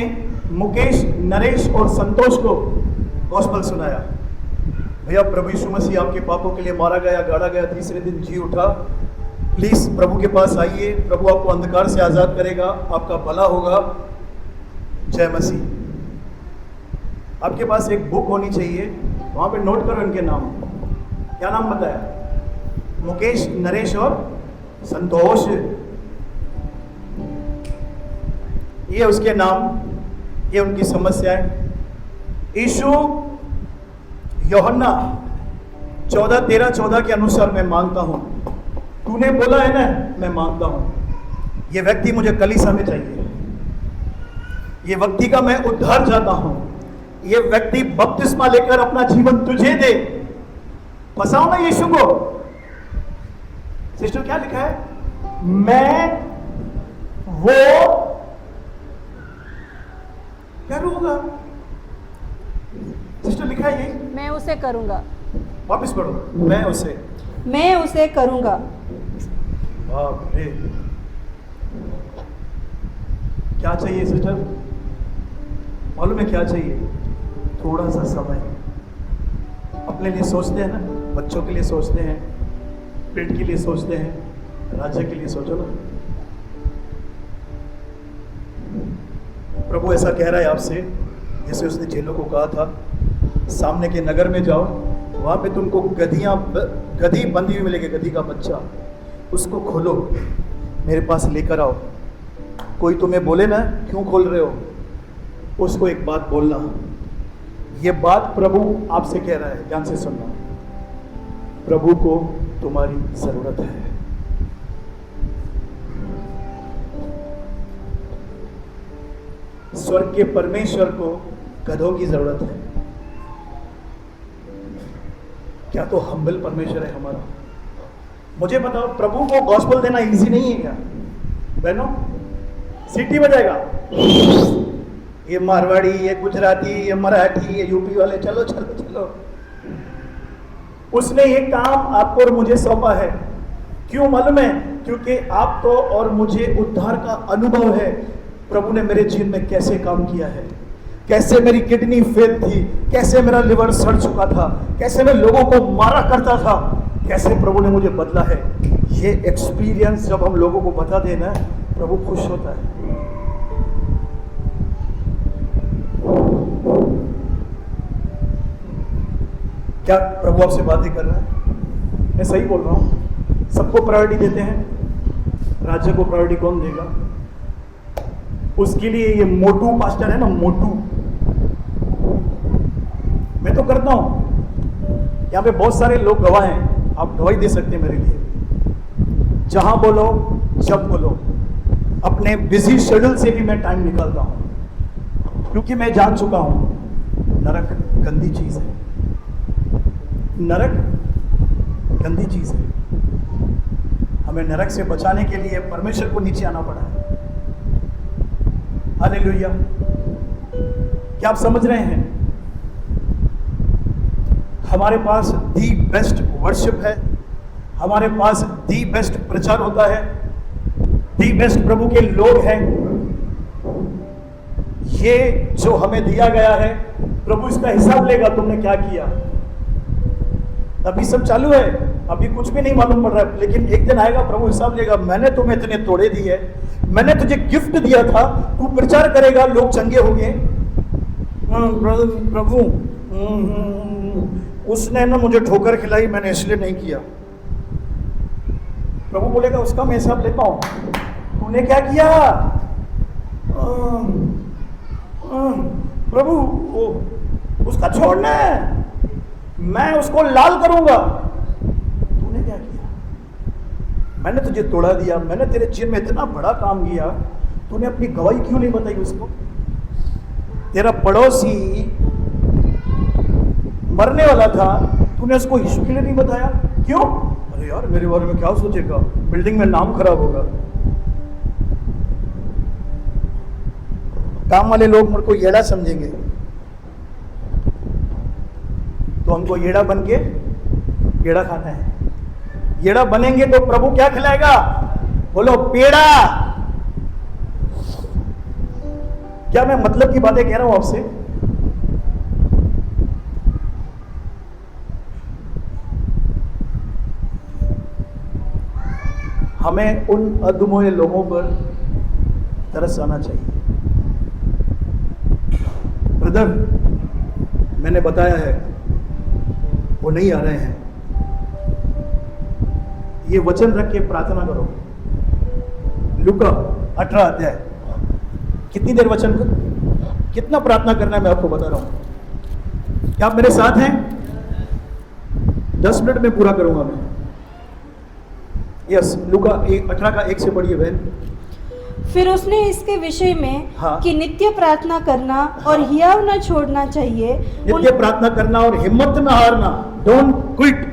मुकेश, नरेश और संतोष को गॉस्पेल सुनाया, भैया प्रभु यीशु मसीह आपके पापों के लिए मारा गया, गाड़ा गया, तीसरे दिन जी उठा, प्लीज प्रभु के पास आइए, प्रभु आपको अंधकार से आजाद करेगा, आपका भला होगा। जय मसीह। आपके पास एक बुक होनी चाहिए, वहां पे नोट करो इनके नाम। क्या नाम बताया? मुकेश, नरेश और संतोष, ये उसके नाम, ये उनकी समस्या है। यीशु यूहन्ना 14:13-14 के अनुसार मैं मांगता हूं, तूने बोला है ना, मैं मांगता हूं। ये व्यक्ति मुझे कलीसिया में चाहिए, ये व्यक्ति का मैं उद्धार चाहता हूं, ये व्यक्ति बपतिस्मा लेकर अपना जीवन तुझे दे। फंसाओ ना यीशु को। सिस्टर क्या लिखा है? मैं वो क्या होगा? सिस्टर लिखा है ये, मैं उसे करूंगा। वापस पढ़ो, मैं उसे करूंगा। बाप रे, क्या चाहिए सिस्टर? मालूम है क्या चाहिए? थोड़ा सा समय। अपने लिए सोचते हैं ना, बच्चों के लिए सोचते हैं, पेट के लिए सोचते हैं, राज्य के लिए सोचो ना। प्रभु ऐसा कह रहा है आपसे, जैसे उसने चेलों को कहा था, सामने के नगर में जाओ, वहां पे तुमको गधी बंधी हुई मिलेगी, गधी का बच्चा, उसको खोलो, मेरे पास लेकर आओ। कोई तुम्हें बोले ना क्यों खोल रहे हो, उसको एक बात बोलना, ये बात प्रभु आपसे कह रहा है, ध्यान से सुनना, प्रभु को तुम्हारी जरूरत है। स्वर्ग के परमेश्वर को गधों की जरूरत है। क्या तो हम्बल परमेश्वर है हमारा। मुझे बताओ, प्रभु को गॉस्पेल देना इजी नहीं है क्या बहनों? सीटी बजाएगा, ये मारवाड़ी, ये गुजराती, ये मराठी, ये यूपी वाले, चलो चलो चलो। उसने ये काम आपको और मुझे सौंपा है। क्यों मालूम है? क्योंकि आपको और मुझे उद्धार का अनुभव है। प्रभु ने मेरे जीवन में कैसे काम किया है, कैसे मेरी किडनी फेल थी, कैसे मेरा लिवर सड़ चुका था, कैसे मैं लोगों को मारा करता था, कैसे प्रभु ने मुझे बदला है। ये एक्सपीरियंस जब हम लोगों को बता देना, प्रभु खुश होता है। क्या प्रभु आपसे बातें कर रहा है? मैं सही बोल रहा हूं? सबको प्रायोरिटी देते हैं, राज्य को प्रायोरिटी कौन देगा? उसके लिए ये मोटू पास्टर है ना, मोटू, मैं तो करता हूं। यहां पे बहुत सारे लोग गवाह हैं, आप गवाही दे सकते हैं मेरे लिए। जहां बोलो, जब बोलो, अपने बिजी शेड्यूल से भी मैं टाइम निकालता हूं, क्योंकि मैं जान चुका हूं नरक गंदी चीज है। नरक गंदी चीज है। हमें नरक से बचाने के लिए परमेश्वर को नीचे आना पड़ा है। हालेलुया। क्या आप समझ रहे हैं? हमारे पास दी बेस्ट वर्शिप है, हमारे पास दी बेस्ट प्रचार होता है, दी बेस्ट प्रभु के लोग हैं। ये जो हमें दिया गया है, प्रभु इसका हिसाब लेगा तुमने क्या किया। अभी सब चालू है, अभी कुछ भी नहीं मालूम पड़ रहा है, लेकिन एक दिन आएगा प्रभु हिसाब लेगा। मैंने तुम्हें इतने तोड़े दिए, मैंने तुझे गिफ्ट दिया था, तू प्रचार करेगा, लोग चंगे होंगे। प्रभु उसने ना मुझे ठोकर खिलाई, मैंने इसलिए नहीं किया। प्रभु बोलेगा उसका मैं हिसाब लेता हूं, तूने क्या किया। प्रभु उसका छोड़ना है, मैं उसको लाल करूंगा। तूने क्या किया? मैंने तुझे तोड़ा दिया, मैंने तेरे जीवन में इतना बड़ा काम किया, तूने अपनी गवाही क्यों नहीं बताई उसको? तेरा पड़ोसी मरने वाला था, तूने उसको यीशु के लिए नहीं बताया, क्यों? अरे यार मेरे बारे में क्या सोचेगा, बिल्डिंग में नाम खराब होगा। काम वाले लोग मेरे को येड़ा समझेंगे, तो हमको येड़ा बन के पेड़ा खाना है। येड़ा बनेंगे तो प्रभु क्या खिलाएगा? बोलो पेड़ा। क्या मैं मतलब की बातें कह रहा हूं आपसे? हमें उन अधमोए लोगों पर तरस आना चाहिए। ब्रदर, मैंने बताया है वो नहीं आ रहे हैं, ये वचन रख के प्रार्थना करो। लूका 18 अध्याय, कितनी देर वचन को, कितना प्रार्थना करना है मैं आपको बता रहा हूं। क्या आप मेरे साथ हैं? 10 मिनट में पूरा करूंगा मैं। यस, लूका 18 का 1 से पढ़िए बहन। फिर उसने इसके विषय में हाँ। कि नित्य प्रार्थना करना और हियाव न छोड़ना चाहिए, नित्य प्रार्थना करना और हिम्मत न हारना, don't quit,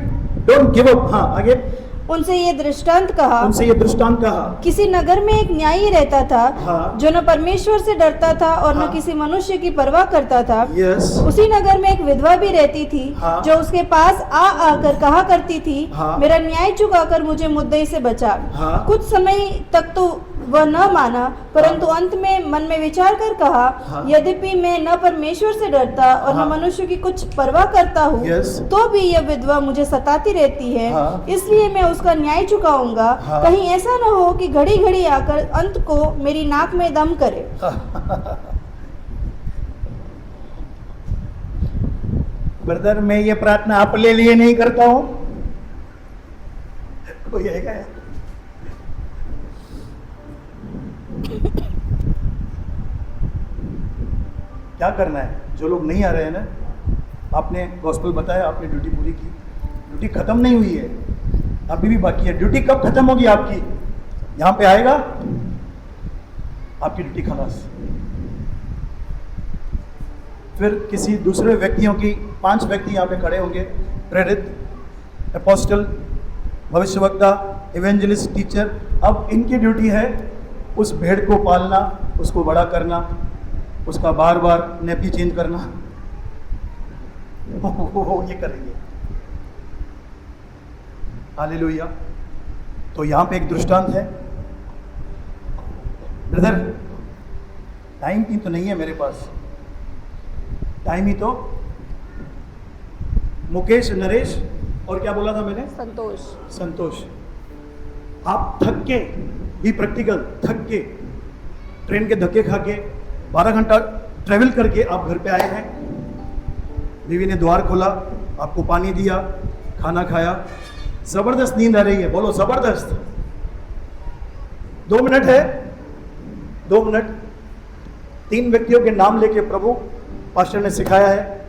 don't give up. हाँ, आगे। उनसे ये दृष्टांत कहा, उनसे ये दृष्टांत कहा, किसी नगर में एक न्यायी रहता था, हाँ। जो न परमेश्वर से डरता था और हाँ। न किसी मनुष्य की परवाह करता था। यस। उसी नगर में एक विधवा भी रहती थी, हाँ। जो उसके पास आकर कहा करती थी, हाँ। मेरा न्याय चुकाकर मुझे मुद्दई से बचा। हाँ। कुछ समय तक तो वह न माना, परंतु अंत में मन में विचार कर कहा, हाँ। यद्यपि मैं न परमेश्वर से डरता और हाँ। न मनुष्य की कुछ परवाह करता हूँ, यस। तो भी यह विधवा मुझे सताती रहती है। हाँ। इसलिए मैं उसका न्याय चुकाऊंगा। हाँ। कहीं ऐसा न हो कि घड़ी घड़ी आकर अंत को मेरी नाक में दम करे। ब्रदर मैं ये प्रार्थना अपने लिए नहीं करता हूं, कोई है क्या? क्या करना है? जो लोग नहीं आ रहे हैं ना, आपने गॉस्पेल बताया, आपने ड्यूटी पूरी की, ड्यूटी खत्म नहीं हुई है, अभी भी बाकी है। ड्यूटी कब खत्म होगी आपकी? यहां पे आएगा आपकी ड्यूटी खलास। फिर किसी दूसरे व्यक्तियों की 5 व्यक्ति यहाँ पे खड़े होंगे, प्रेरित, अपोस्टल, भविष्यवक्ता, इवेंजलिस्ट, टीचर। अब इनकी ड्यूटी है उस भेड़ को पालना, उसको बड़ा करना, उसका बार बार नेपी चेंज करना। वो ये करेंगे। हालेलुया। तो यहाँ पे एक दृष्टांत है। ब्रदर टाइम की तो नहीं है मेरे पास, टाइम ही तो मुकेश, नरेश और क्या बोला था मैंने? संतोष। आप थक के भी, प्रैक्टिकल थक के, ट्रेन के धक्के खा के 12 घंटा ट्रेवल करके आप घर पे आए हैं। बीवी ने द्वार खोला, आपको पानी दिया, खाना खाया, जबरदस्त नींद आ रही है, बोलो जबरदस्त। 2 मिनट है, 2 मिनट, 3 व्यक्तियों के नाम लेके प्रभु पास्टर ने सिखाया है,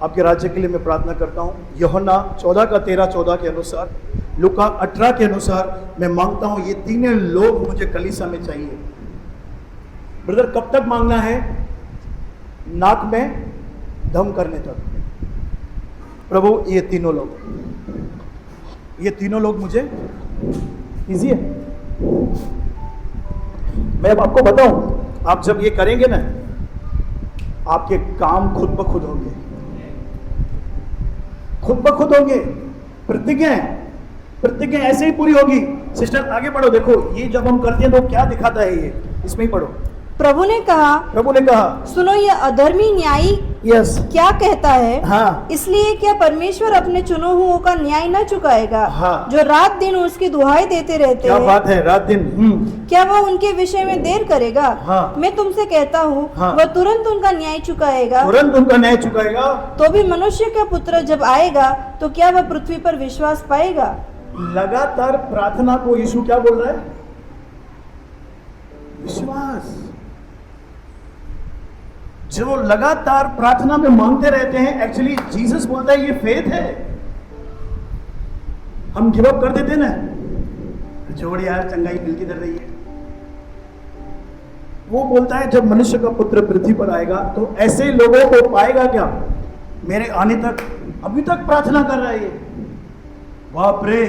आपके राज्य के लिए मैं प्रार्थना करता हूँ। यूहन्ना 14:13-14 के अनुसार, लूका 18 के अनुसार मैं मांगता हूँ ये तीनों लोग मुझे कलीसिया में चाहिए। ब्रदर कब तक मांगना है? नाक में दम करने तक। प्रभु ये तीनों लोग मुझे इजी है। मैं अब आपको बताऊं, आप जब ये करेंगे ना, आपके काम खुद ब खुद होंगे, खुद ब खुद होंगे। प्रतिज्ञा ऐसे ही पूरी होगी। सिस्टर आगे पढ़ो, देखो ये जब हम करते हैं तो क्या दिखाता है ये, इसमें ही पढ़ो। प्रभु ने कहा, सुनो ये अधर्मी न्यायी क्या कहता है। हाँ। इसलिए क्या परमेश्वर अपने चुने हुओं का न्याय न चुकाएगा? हाँ। जो रात दिन उसकी दुहाई देते रहते क्या हैं। बात है, रात दिन। क्या वह उनके विषय में देर करेगा? हाँ। मैं तुमसे कहता हूँ, हाँ। वह तुरंत उनका न्याय चुकाएगा। तो भी मनुष्य का पुत्र जब आएगा तो क्या वह पृथ्वी पर विश्वास पाएगा? लगातार प्रार्थना को यीशु क्या बोल रहा है? विश्वास। जो लगातार प्रार्थना में मांगते रहते हैं, एक्चुअली जीसस बोलता है ये फेथ है। हम गिव अप कर देते ना, छोड़ यार चंगाई मिलती कर रही है। वो बोलता है जब मनुष्य का पुत्र पृथ्वी पर आएगा तो ऐसे लोगों को पाएगा क्या? मेरे आने तक अभी तक प्रार्थना कर रहा है ये, बाप रे,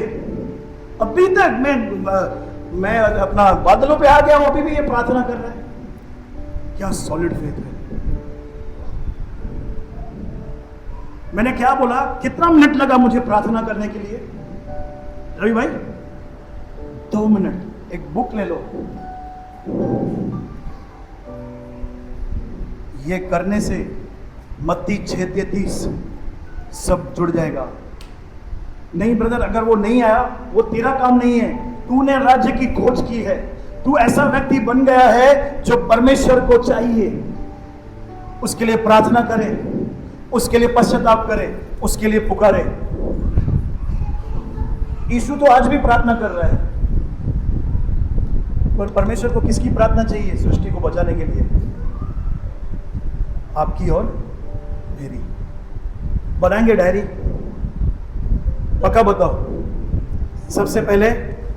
अभी तक मैं अपना बादलों पे आ गया हूं, अभी भी ये प्रार्थना कर रहा है। क्या सॉलिड फेथ है। मैंने क्या बोला, कितना मिनट लगा मुझे प्रार्थना करने के लिए? रवि भाई 2 मिनट। एक बुक ले लो, ये करने से मत्ती 6:33 सब जुड़ जाएगा। नहीं ब्रदर, अगर वो नहीं आया, वो तेरा काम नहीं है। तूने राज्य की खोज की है, तू ऐसा व्यक्ति बन गया है जो परमेश्वर को चाहिए, उसके लिए प्रार्थना करे, उसके लिए पश्चाताप करे, उसके लिए पुकारे। यीशु तो आज भी प्रार्थना कर रहा है, पर परमेश्वर को किसकी प्रार्थना चाहिए? सृष्टि को बचाने के लिए, आपकी और मेरी। बनाएंगे डायरी, पक्का बताओ। सबसे पहले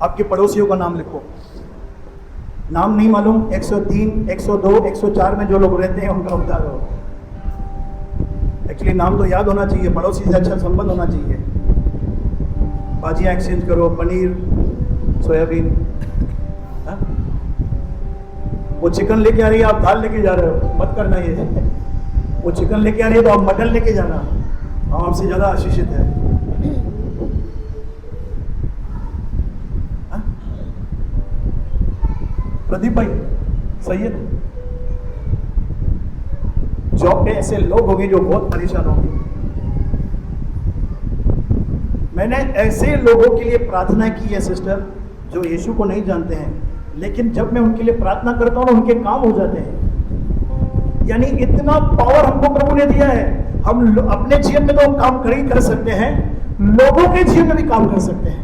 आपके पड़ोसियों का नाम लिखो। नाम नहीं मालूम, 103, 102, 104 में जो लोग रहते हैं उनका उद्धार हो। एक्चुअली नाम तो याद होना चाहिए, पड़ोसी से अच्छा संबंध होना चाहिए। भाजियाँ एक्सचेंज करो, पनीर, सोयाबीन। वो चिकन लेके आ रही है, आप दाल लेके जा रहे हो, मत करना ये। वो चिकन लेके आ रही है तो आप मटन लेके जाना, हम आपसे ज्यादा आशीषित है। प्रदीप भाई सही है। जॉब पे ऐसे लोग होंगे जो बहुत परेशान होंगे। मैंने ऐसे लोगों के लिए प्रार्थना की है सिस्टर, जो यीशु को नहीं जानते हैं, लेकिन जब मैं उनके लिए प्रार्थना करता हूँ ना, उनके काम हो जाते हैं। यानी इतना पावर हमको प्रभु ने दिया है। अपने जीवन में तो हम काम कर ही कर सकते हैं, लोगों के जीवन में भी काम कर सकते हैं।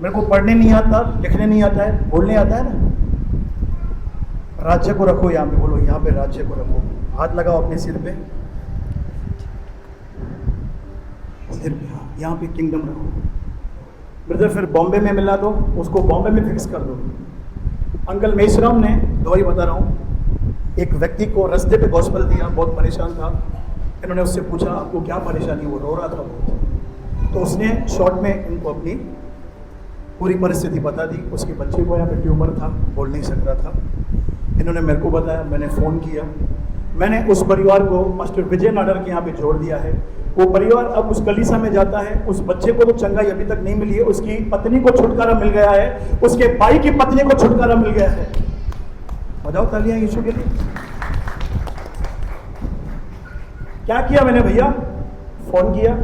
मेरे को पढ़ने नहीं आता, लिखने नहीं आता है, बोलने आता है ना। राज्य को रखो यहां पे, बोलो यहां पे राज्य को रखो, हाथ लगाओ अपने सिर पे, हाँ, यहाँ पे किंगडम रखो। ब्रदर फिर बॉम्बे में मिला तो उसको बॉम्बे में फिक्स कर दो। अंकल मेश्राम ने, दवाई बता रहा हूँ, एक व्यक्ति को रास्ते पे गॉस्पेल दिया, बहुत परेशान था। इन्होंने उससे पूछा आपको क्या परेशानी, वो रो रहा था बहुत। तो उसने शॉर्ट में इनको अपनी पूरी परिस्थिति बता दी। उसके बच्चे को यहाँ पे ट्यूमर था, बोल नहीं सक रहा था। इन्होंने मेरे को बताया, मैंने फ़ोन किया, मैंने उस परिवार को मास्टर विजय नाडर के यहाँ पे जोड़ दिया है। वो परिवार अब उस कलीसिया में जाता है। उस बच्चे को तो चंगाई अभी तक नहीं मिली है, उसकी पत्नी को छुटकारा मिल गया है, उसके भाई की पत्नी को छुटकारा मिल गया है। बजाओ तालियां यीशु के लिए। क्या किया मैंने भैया, फोन किया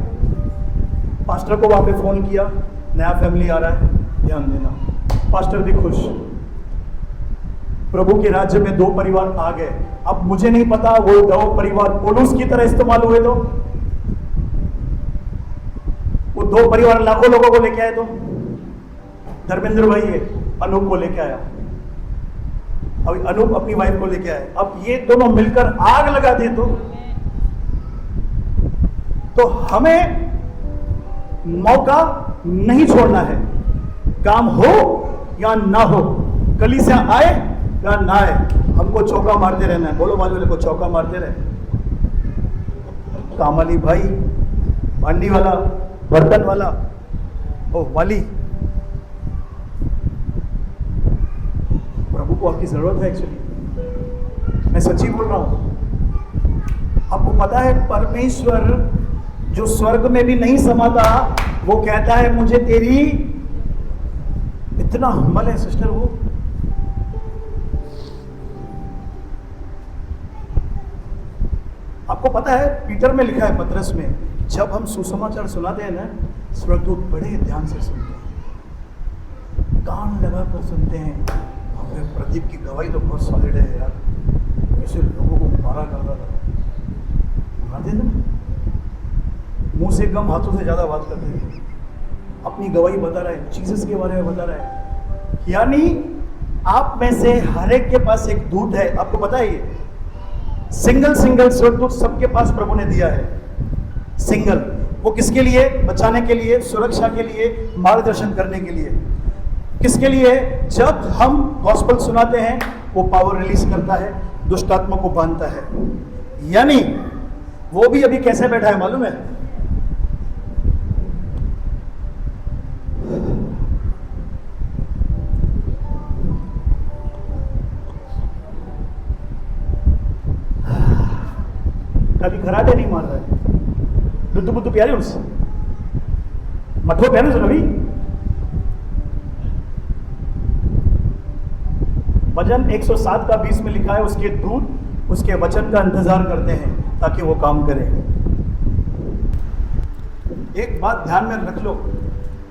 पास्टर को, वहां पे फोन किया, नया फैमिली आ रहा है, ध्यान देना। पास्टर भी खुश, प्रभु के राज्य में 2 परिवार आ गए। अब मुझे नहीं पता वो 2 परिवार पौलुस की तरह इस्तेमाल हुए तो वो 2 परिवार लाखों लोगों को लेके आए तो धर्मेंद्र भाई है, अनूप को लेके आया, अभी अनूप अपनी वाइफ को लेके आए। अब ये दोनों मिलकर आग लगा दे तो हमें मौका नहीं छोड़ना है। काम हो या ना हो, कलीसिया आए या ना आए, हमको चौका मारते रहना है। बोलो बाजू वाले को, चौका मारते रहे। कामाली भाई, भांडी वाला, बर्तन वाला, ओ वाली, प्रभु को आपकी जरूरत है। एक्चुअली मैं सच्ची बोल रहा हूं। आपको पता है परमेश्वर जो स्वर्ग में भी नहीं समाता, वो कहता है मुझे तेरी, इतना हम्बल है सिस्टर वो। आपको पता है पीटर में लिखा है पतरस में, जब हम सुसमाचार सुनाते हैं ना, स्वर्गदूत बड़े ध्यान से सुनते हैं, कान लगाकर सुनते हैं। प्रदीप की गवाही तो बहुत सॉलिड है यार, ऐसे लोगों को मारा करता था, मारते थे ना, मुंह से कम हाथों से ज्यादा बात करते थे। अपनी गवाही बता रहा है, जीसस के बारे में बता रहा है। यानी आप में से हर एक के पास एक दूत है। आपको पता है ये सिंगल स्वर्गदूत सबके पास प्रभु ने दिया है। सिंगल, वो किसके लिए? बचाने के लिए, सुरक्षा के लिए, मार्गदर्शन करने के लिए। किसके लिए? जब हम गॉस्पेल सुनाते हैं वो पावर रिलीज करता है, दुष्ट आत्मा को बांधता है। यानी वो भी अभी कैसे बैठा है मालूम है? कभी खराटे नहीं मार रहा है, दुद्ध बुद्ध प्यारे उससे मठो प्यारे से रवि। वचन 107 का 20 में लिखा है, उसके दूत उसके वचन का इंतजार करते हैं ताकि वो काम करे। एक बात ध्यान में रख लो,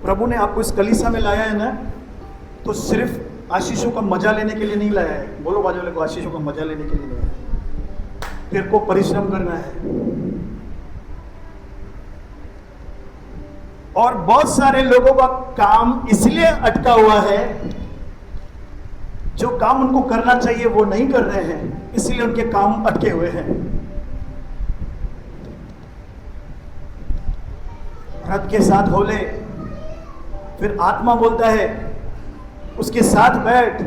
प्रभु ने आपको इस कलीसिया में लाया है ना, तो सिर्फ आशीषों का मजा लेने के लिए नहीं लाया है। बोलो बाजू वाले को, आशीषों का मजा लेने के लिए नहीं है। तेरे को परिश्रम करना है। और बहुत सारे लोगों का काम इसलिए अटका हुआ है, जो काम उनको करना चाहिए वो नहीं कर रहे हैं, इसलिए उनके काम अटके हुए हैं। रथ के साथ हो ले, फिर आत्मा बोलता है उसके साथ बैठ।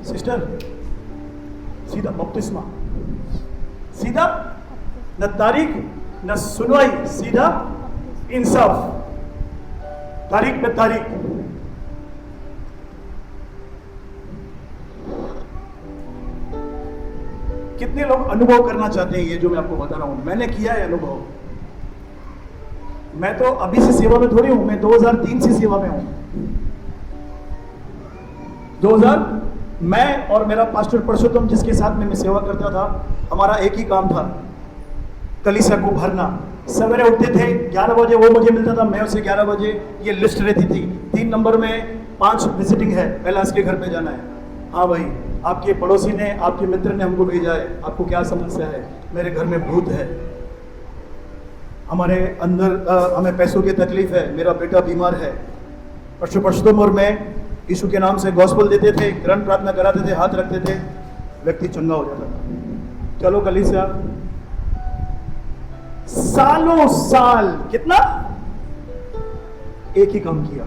सिस्टर, सीधा बपतिस्मा, सीधा न तारीख न सुनवाई, सीधा इंसाफ, तारीख पे तारीख। कितने लोग अनुभव करना चाहते हैं ये जो मैं आपको बता रहा हूं? मैंने किया है अनुभव। मैं तो अभी से सेवा में थोड़ी हूं, मैं 2003 से सेवा में हूं। 2000 मैं और मेरा पास्टर परशुत्तम जिसके साथ में मैं सेवा करता था, हमारा एक ही काम था, कलीसिया को भरना। सवेरे उठते थे 11 बजे, वो मुझे मिलता था, मैं उसे 11 बजे, ये लिस्ट रहती थी। 3 3 नंबर में 5 विजिटिंग है, पहला इसके घर पे जाना है। हाँ भाई, आपके पड़ोसी ने, आपके मित्र ने हमको भेजा है, आपको क्या समस्या है? मेरे घर में भूत है, हमारे अंदर हमें पैसों की तकलीफ है, मेरा बेटा बीमार है। परशुतम में यीशु के नाम से गॉस्पेल देते थे, ग्रंथ प्रार्थना कराते थे, हाथ रखते थे, व्यक्ति चंगा हो जाता था। चलो कलीसिया, सालों साल कितना एक ही काम किया,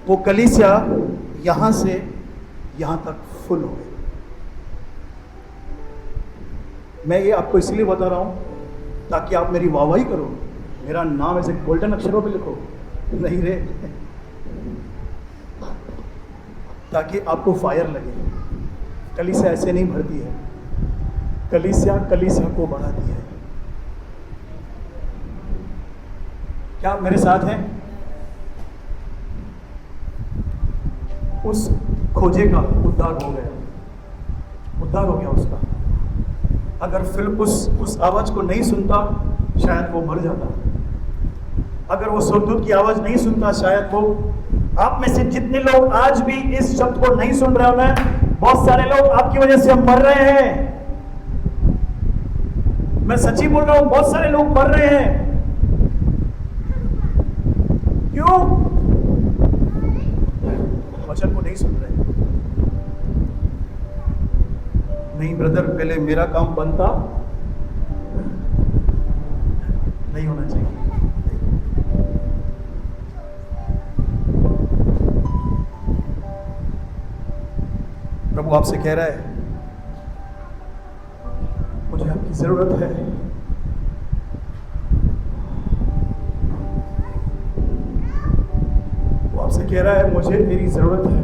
वो कलीसिया यहां से यहां तक फुल हो गई। मैं ये आपको इसलिए बता रहा हूं ताकि आप मेरी वाहवाही करो, मेरा नाम ऐसे गोल्डन अक्षरों पे लिखो, नहीं रे, ताकि आपको फायर लगे। कलीसिया ऐसे नहीं भरती है, कलीसिया कलीसिया को बढ़ाती है। क्या मेरे साथ हैं? उस खोजे का उद्धार हो गया, उद्धार हो गया उसका। अगर फिलिप्पुस उस आवाज को नहीं सुनता शायद वो मर जाता। अगर वो स्वर्गदूत की आवाज नहीं सुनता शायद वो, आप में से जितने लोग आज भी इस शब्द को नहीं सुन रहे हो ना, बहुत सारे लोग आपकी वजह से मर रहे हैं। मैं सच्ची बोल रहा हूं, बहुत सारे लोग मर रहे हैं। क्यों? वचन को नहीं सुन रहे। नहीं ब्रदर, पहले मेरा काम बनता नहीं होना चाहिए। प्रभु आपसे कह रहा है, मुझे आपकी जरूरत है। वो आपसे कह रहा है, मुझे तेरी जरूरत है।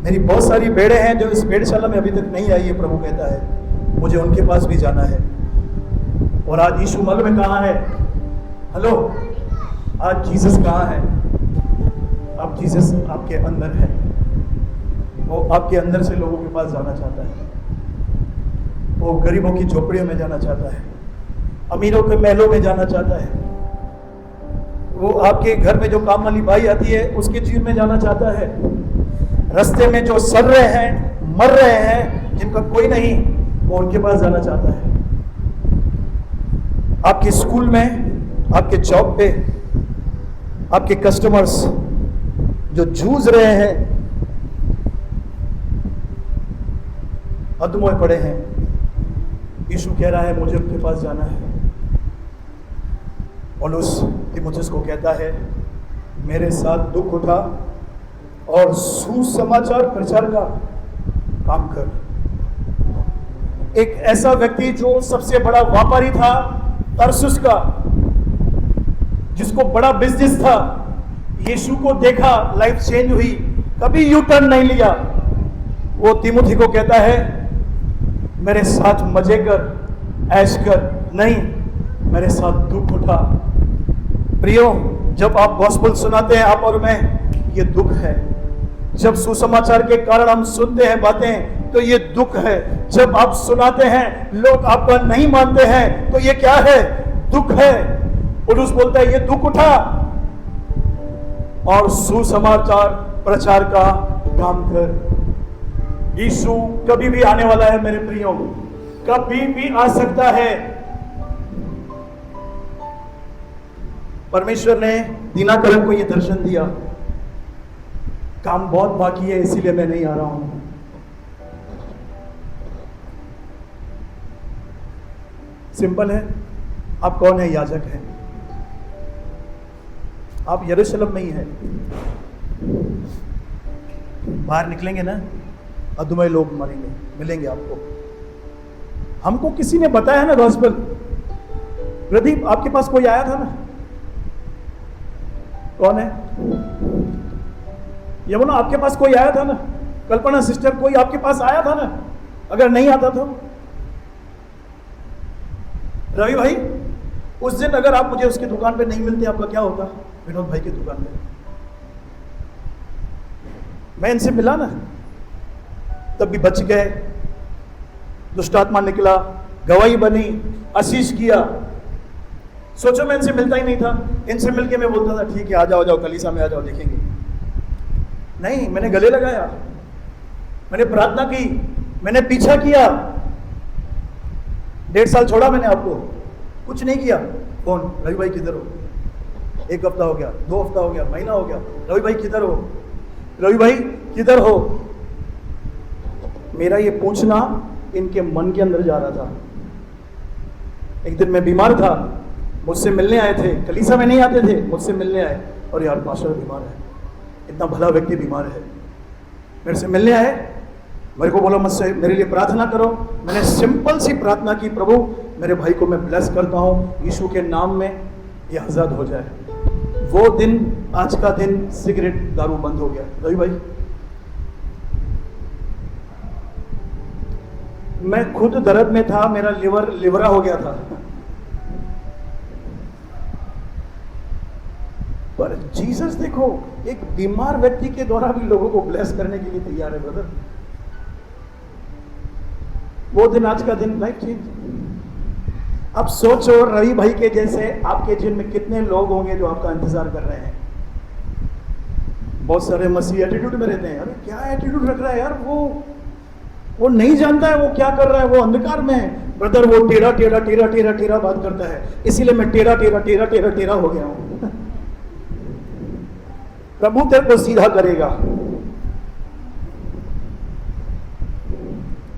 मेरी बहुत सारी भेड़ें हैं जो इस भेड़शाला में अभी तक नहीं आई है। प्रभु कहता है मुझे उनके पास भी जाना है। और आज यीशु मल में कहाँ है? हेलो, आज जीसस कहाँ है? अब जीसस आपके अंदर है। वो आपके अंदर से लोगों के पास जाना चाहता है। वो गरीबों की झोपड़ियों में जाना चाहता है, अमीरों के महलों में जाना चाहता है। वो आपके घर में जो काम वाली बाई आती है उसके जीवन में जाना चाहता है। रास्ते में जो सड़ रहे हैं, मर रहे हैं, जिनका कोई नहीं, वो उनके पास जाना चाहता है। आपके स्कूल में, आपके जॉब पे, आपके कस्टमर्स जो जूझ रहे हैं, अधमोए पड़े हैं, यीशु कह रहा है मुझे उनके पास जाना है। पौलुस तीमुथियुस को कहता है मेरे साथ दुख उठा और सुसमाचार प्रचार का काम कर। एक ऐसा व्यक्ति जो सबसे बड़ा व्यापारी था तरसुस का, जिसको बड़ा बिजनेस था, यीशु को देखा, लाइफ चेंज हुई, कभी यू टर्न नहीं लिया। वो तीमुथी को कहता है मेरे साथ मजे कर, ऐश कर, नहीं, मेरे साथ दुख उठा। प्रियो, जब आप गॉस्पेल सुनाते हैं आप और मैं, ये दुख है। जब सुसमाचार के कारण हम सुनते हैं बातें तो ये दुख है। जब आप सुनाते हैं लोग आपका नहीं मानते हैं तो ये क्या है? दुख है। पौलुस बोलता है ये दुख उठा और सुसमाचार प्रचार का काम कर। यीशु कभी भी आने वाला है मेरे प्रियो, कभी भी आ सकता है। परमेश्वर ने दिनाकरन को यह दर्शन दिया, काम बहुत बाकी है इसीलिए मैं नहीं आ रहा हूं। सिंपल है। आप कौन है? याजक है। आप यरूशलेम में ही है। बाहर निकलेंगे ना, अधमोए लोग मरेंगे, मिलेंगे आपको। हमको किसी ने बताया ना गॉस्पेल। प्रदीप, आपके पास कोई आया था ना? कौन है? यमुना, आपके पास कोई आया था ना? कल्पना सिस्टर, कोई आपके पास आया था ना? अगर नहीं आता तो रवि भाई, उस दिन अगर आप मुझे उसकी दुकान पे नहीं मिलते, आपका क्या होता? विनोद भाई की दुकान पे मैं इनसे मिला ना, तब भी बच गए। दुष्टात्मा निकला, गवाही बनी, आशीष किया, सोचो मैं इनसे मिलता ही नहीं था, इनसे मिलके मैं बोलता था ठीक है आ जाओ कलीसिया में आ जाओ देखेंगे। नहीं, मैंने गले लगाया, मैंने प्रार्थना की, मैंने पीछा किया। 1.5 साल छोड़ा मैंने आपको, कुछ नहीं किया। फोन, रवि भाई किधर हो? 1 हफ्ता हो गया, 2 हफ्ता हो गया, महीना हो गया, रवि भाई किधर हो, रवि भाई किधर हो। मेरा ये पूछना इनके मन के अंदर जा रहा था। एक दिन मैं बीमार था, मुझसे मिलने आए थे, कलीसिया में नहीं आते थे, मुझसे मिलने आए, और यार पास्टर बीमार है, इतना भला व्यक्ति बीमार है, मेरे से मिलने आए, मेरे को बोला मुझसे मेरे लिए प्रार्थना करो। मैंने सिंपल सी प्रार्थना की, प्रभु मेरे भाई को मैं ब्लेस करता हूँ यीशु के नाम में, ये आज़ाद हो जाए। वो दिन, आज का दिन सिगरेट दारू बंद हो गया। रवि भाई, मैं खुद दर्द में था, मेरा लिवरा हो गया था, पर जीसस देखो एक बीमार व्यक्ति के द्वारा भी लोगों को ब्लेस करने के लिए तैयार है ब्रदर। वो दिन, आज का दिन, लाइफ चेंज। अब सोचो रवि भाई के जैसे आपके जिन में कितने लोग होंगे जो आपका इंतजार कर रहे हैं। बहुत सारे मसीह एटीट्यूड में रहते हैं, अरे क्या एटीट्यूड रख रहा है यार, वो नहीं जानता है वो क्या कर रहा है, वो अंधकार में है ब्रदर, वो टेढ़ा टेढ़ा टेढ़ा टेढ़ा टेढ़ा बात करता है, इसीलिए मैं टेढ़ा टेढ़ा टेढ़ा टेढ़ा टेढ़ा हो गया हूं। प्रभु तेरे को सीधा करेगा।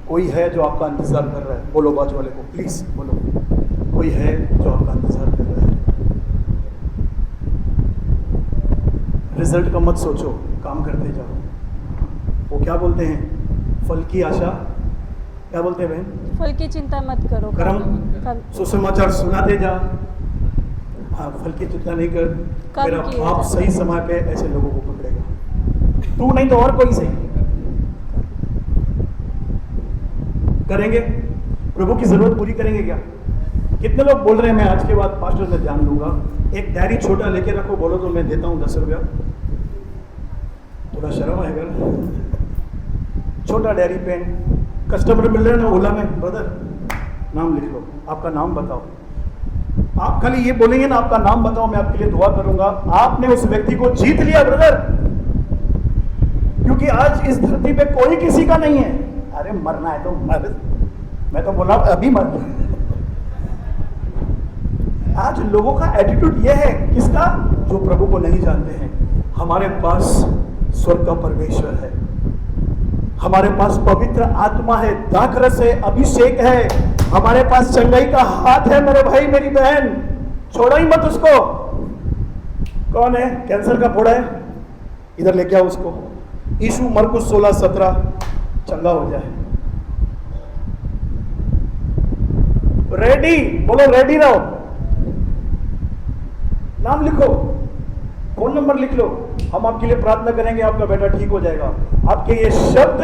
कोई है जो आपका इंतजार कर रहा है, बोलो बाजू वाले को, प्लीज बोलो, कोई है जो आपका इंतजार कर रहा है। रिजल्ट का मत सोचो, काम करते जाओ। वो क्या बोलते हैं, फल की आशा, क्या बोलते हैं बहन, फल की चिंता मत करो, कर्म सुसमाचार सुनाते जा। हाँ, फल की चिंता नहीं कर, मेरा बाप सही समय पे ऐसे लोगों को पकड़ेगा, तू नहीं तो और कोई सही करेंगे। प्रभु की जरूरत पूरी करेंगे क्या? कितने लोग बोल रहे हैं मैं आज के बाद पास्टर में ध्यान दूंगा, एक डायरी छोटा लेके रखो, बोलो तो मैं देता हूँ 10 रुपया। थोड़ा शर्म है अगर छोटा डायरी पेन, कस्टमर मिल रहे हैं ना ओला में, ब्रदर नाम लिख लो, आपका नाम बताओ। आप खाली ये बोलेंगे ना आपका नाम बताओ, मैं आपके लिए दुआ करूंगा। आपने उस व्यक्ति को जीत लिया ब्रदर, क्योंकि आज इस धरती पे कोई किसी का नहीं है। अरे मरना है तो मर, मैं तो बोला अभी मर। आज लोगों का एटीट्यूड यह है, किसका, जो प्रभु को नहीं जानते हैं। हमारे पास स्वर्ग का परमेश्वर है, हमारे पास पवित्र आत्मा है, दाखरस है, अभिषेक है, हमारे पास चंगाई का हाथ है। मेरे भाई मेरी बहन, छोड़ो ही मत उसको। कौन है, कैंसर का फोड़ा है, इधर लेके आओ उसको। यीशु मरकुस 16:17, चंगा हो जाए। रेडी, बोलो रेडी रहो, नाम लिखो, फोन नंबर लिख लो, हम आपके लिए प्रार्थना करेंगे, आपका बेटा ठीक हो जाएगा। आपके ये शब्द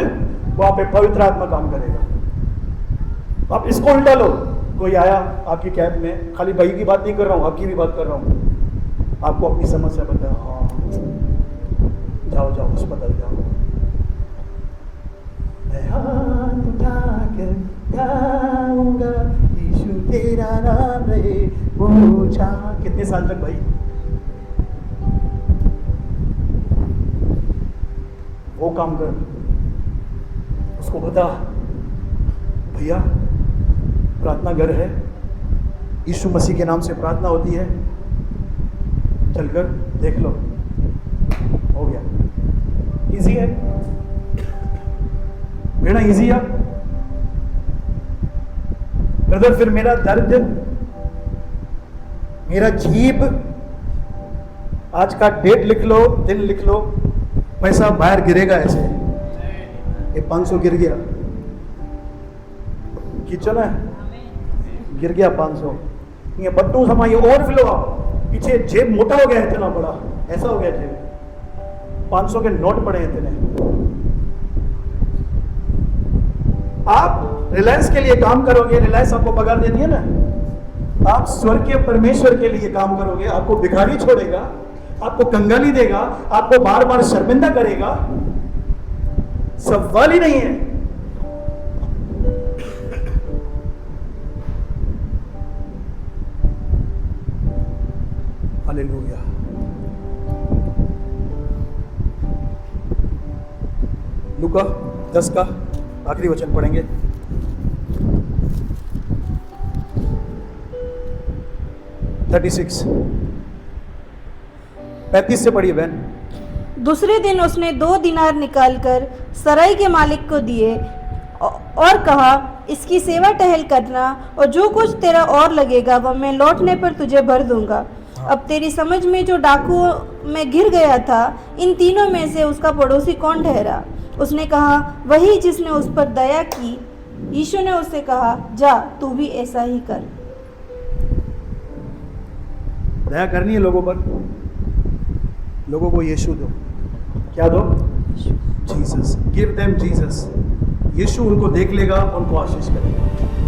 वहां पे पवित्र आत्मा काम करेगा। आप इसको उल्टा लो, कोई आया आपकी कैब में, खाली भाई की बात नहीं कर रहा हूं, आपकी भी बात कर रहा हूं, आपको अपनी समस्या बताया, हाँ जाओ जाओ अस्पताल जाओ। मैं हाथ उठाकर गाऊंगा यीशु तेरा नाम रे पूछा। कितने साल तक भाई? वो काम कर, उसको बता भैया प्रार्थना घर है, यीशु मसीह के नाम से प्रार्थना होती है, चलकर देख लो, हो गया। इजी है बेटा, इजी है ब्रदर। फिर मेरा दर्द, मेरा जीभ, आज का डेट लिख लो, दिन लिख लो, पैसा बाहर गिरेगा ऐसे, ये 500 गिर गया, खींचो ना, गिर गया 500, ये बट्टू समाइए और फिर लो आप, पीछे जेब मोटा हो गया इतना बड़ा, ऐसा हो गया जेब, 500 के नोट पड़े इतने। आप रिलायंस के लिए काम करोगे, रिलायंस आपको पगार देती है ना, आप स्वर्गीय परमेश्वर के लिए काम करोगे, आपको भिखारी छोड़ेगा, आपको कंगाली देगा, आपको बार बार शर्मिंदा करेगा, सवाल ही नहीं है। हालेलुया। लूका 10 का आखिरी वचन पढ़ेंगे। 36 35 से पढ़िए बहन। दूसरे दिन उसने 2 दिनार निकालकर सराय के मालिक को दिए और कहा, इसकी सेवा टहल करना और जो कुछ तेरा और लगेगा वह मैं लौटने पर तुझे भर दूंगा। अब तेरी समझ में जो डाकुओं में घिर गया था, इन तीनों में से उसका पड़ोसी कौन ठहरा? उसने कहा, वही जिसने उस पर दया की। यीशु ने उससे कहा, जा तू भी ऐसा ही कर। दया करनी है लोगों पर, लोगों को यीशु दो। क्या दो? जीसस। Give them Jesus. यीशु उनको देख लेगा, उनको आशीष करेगा।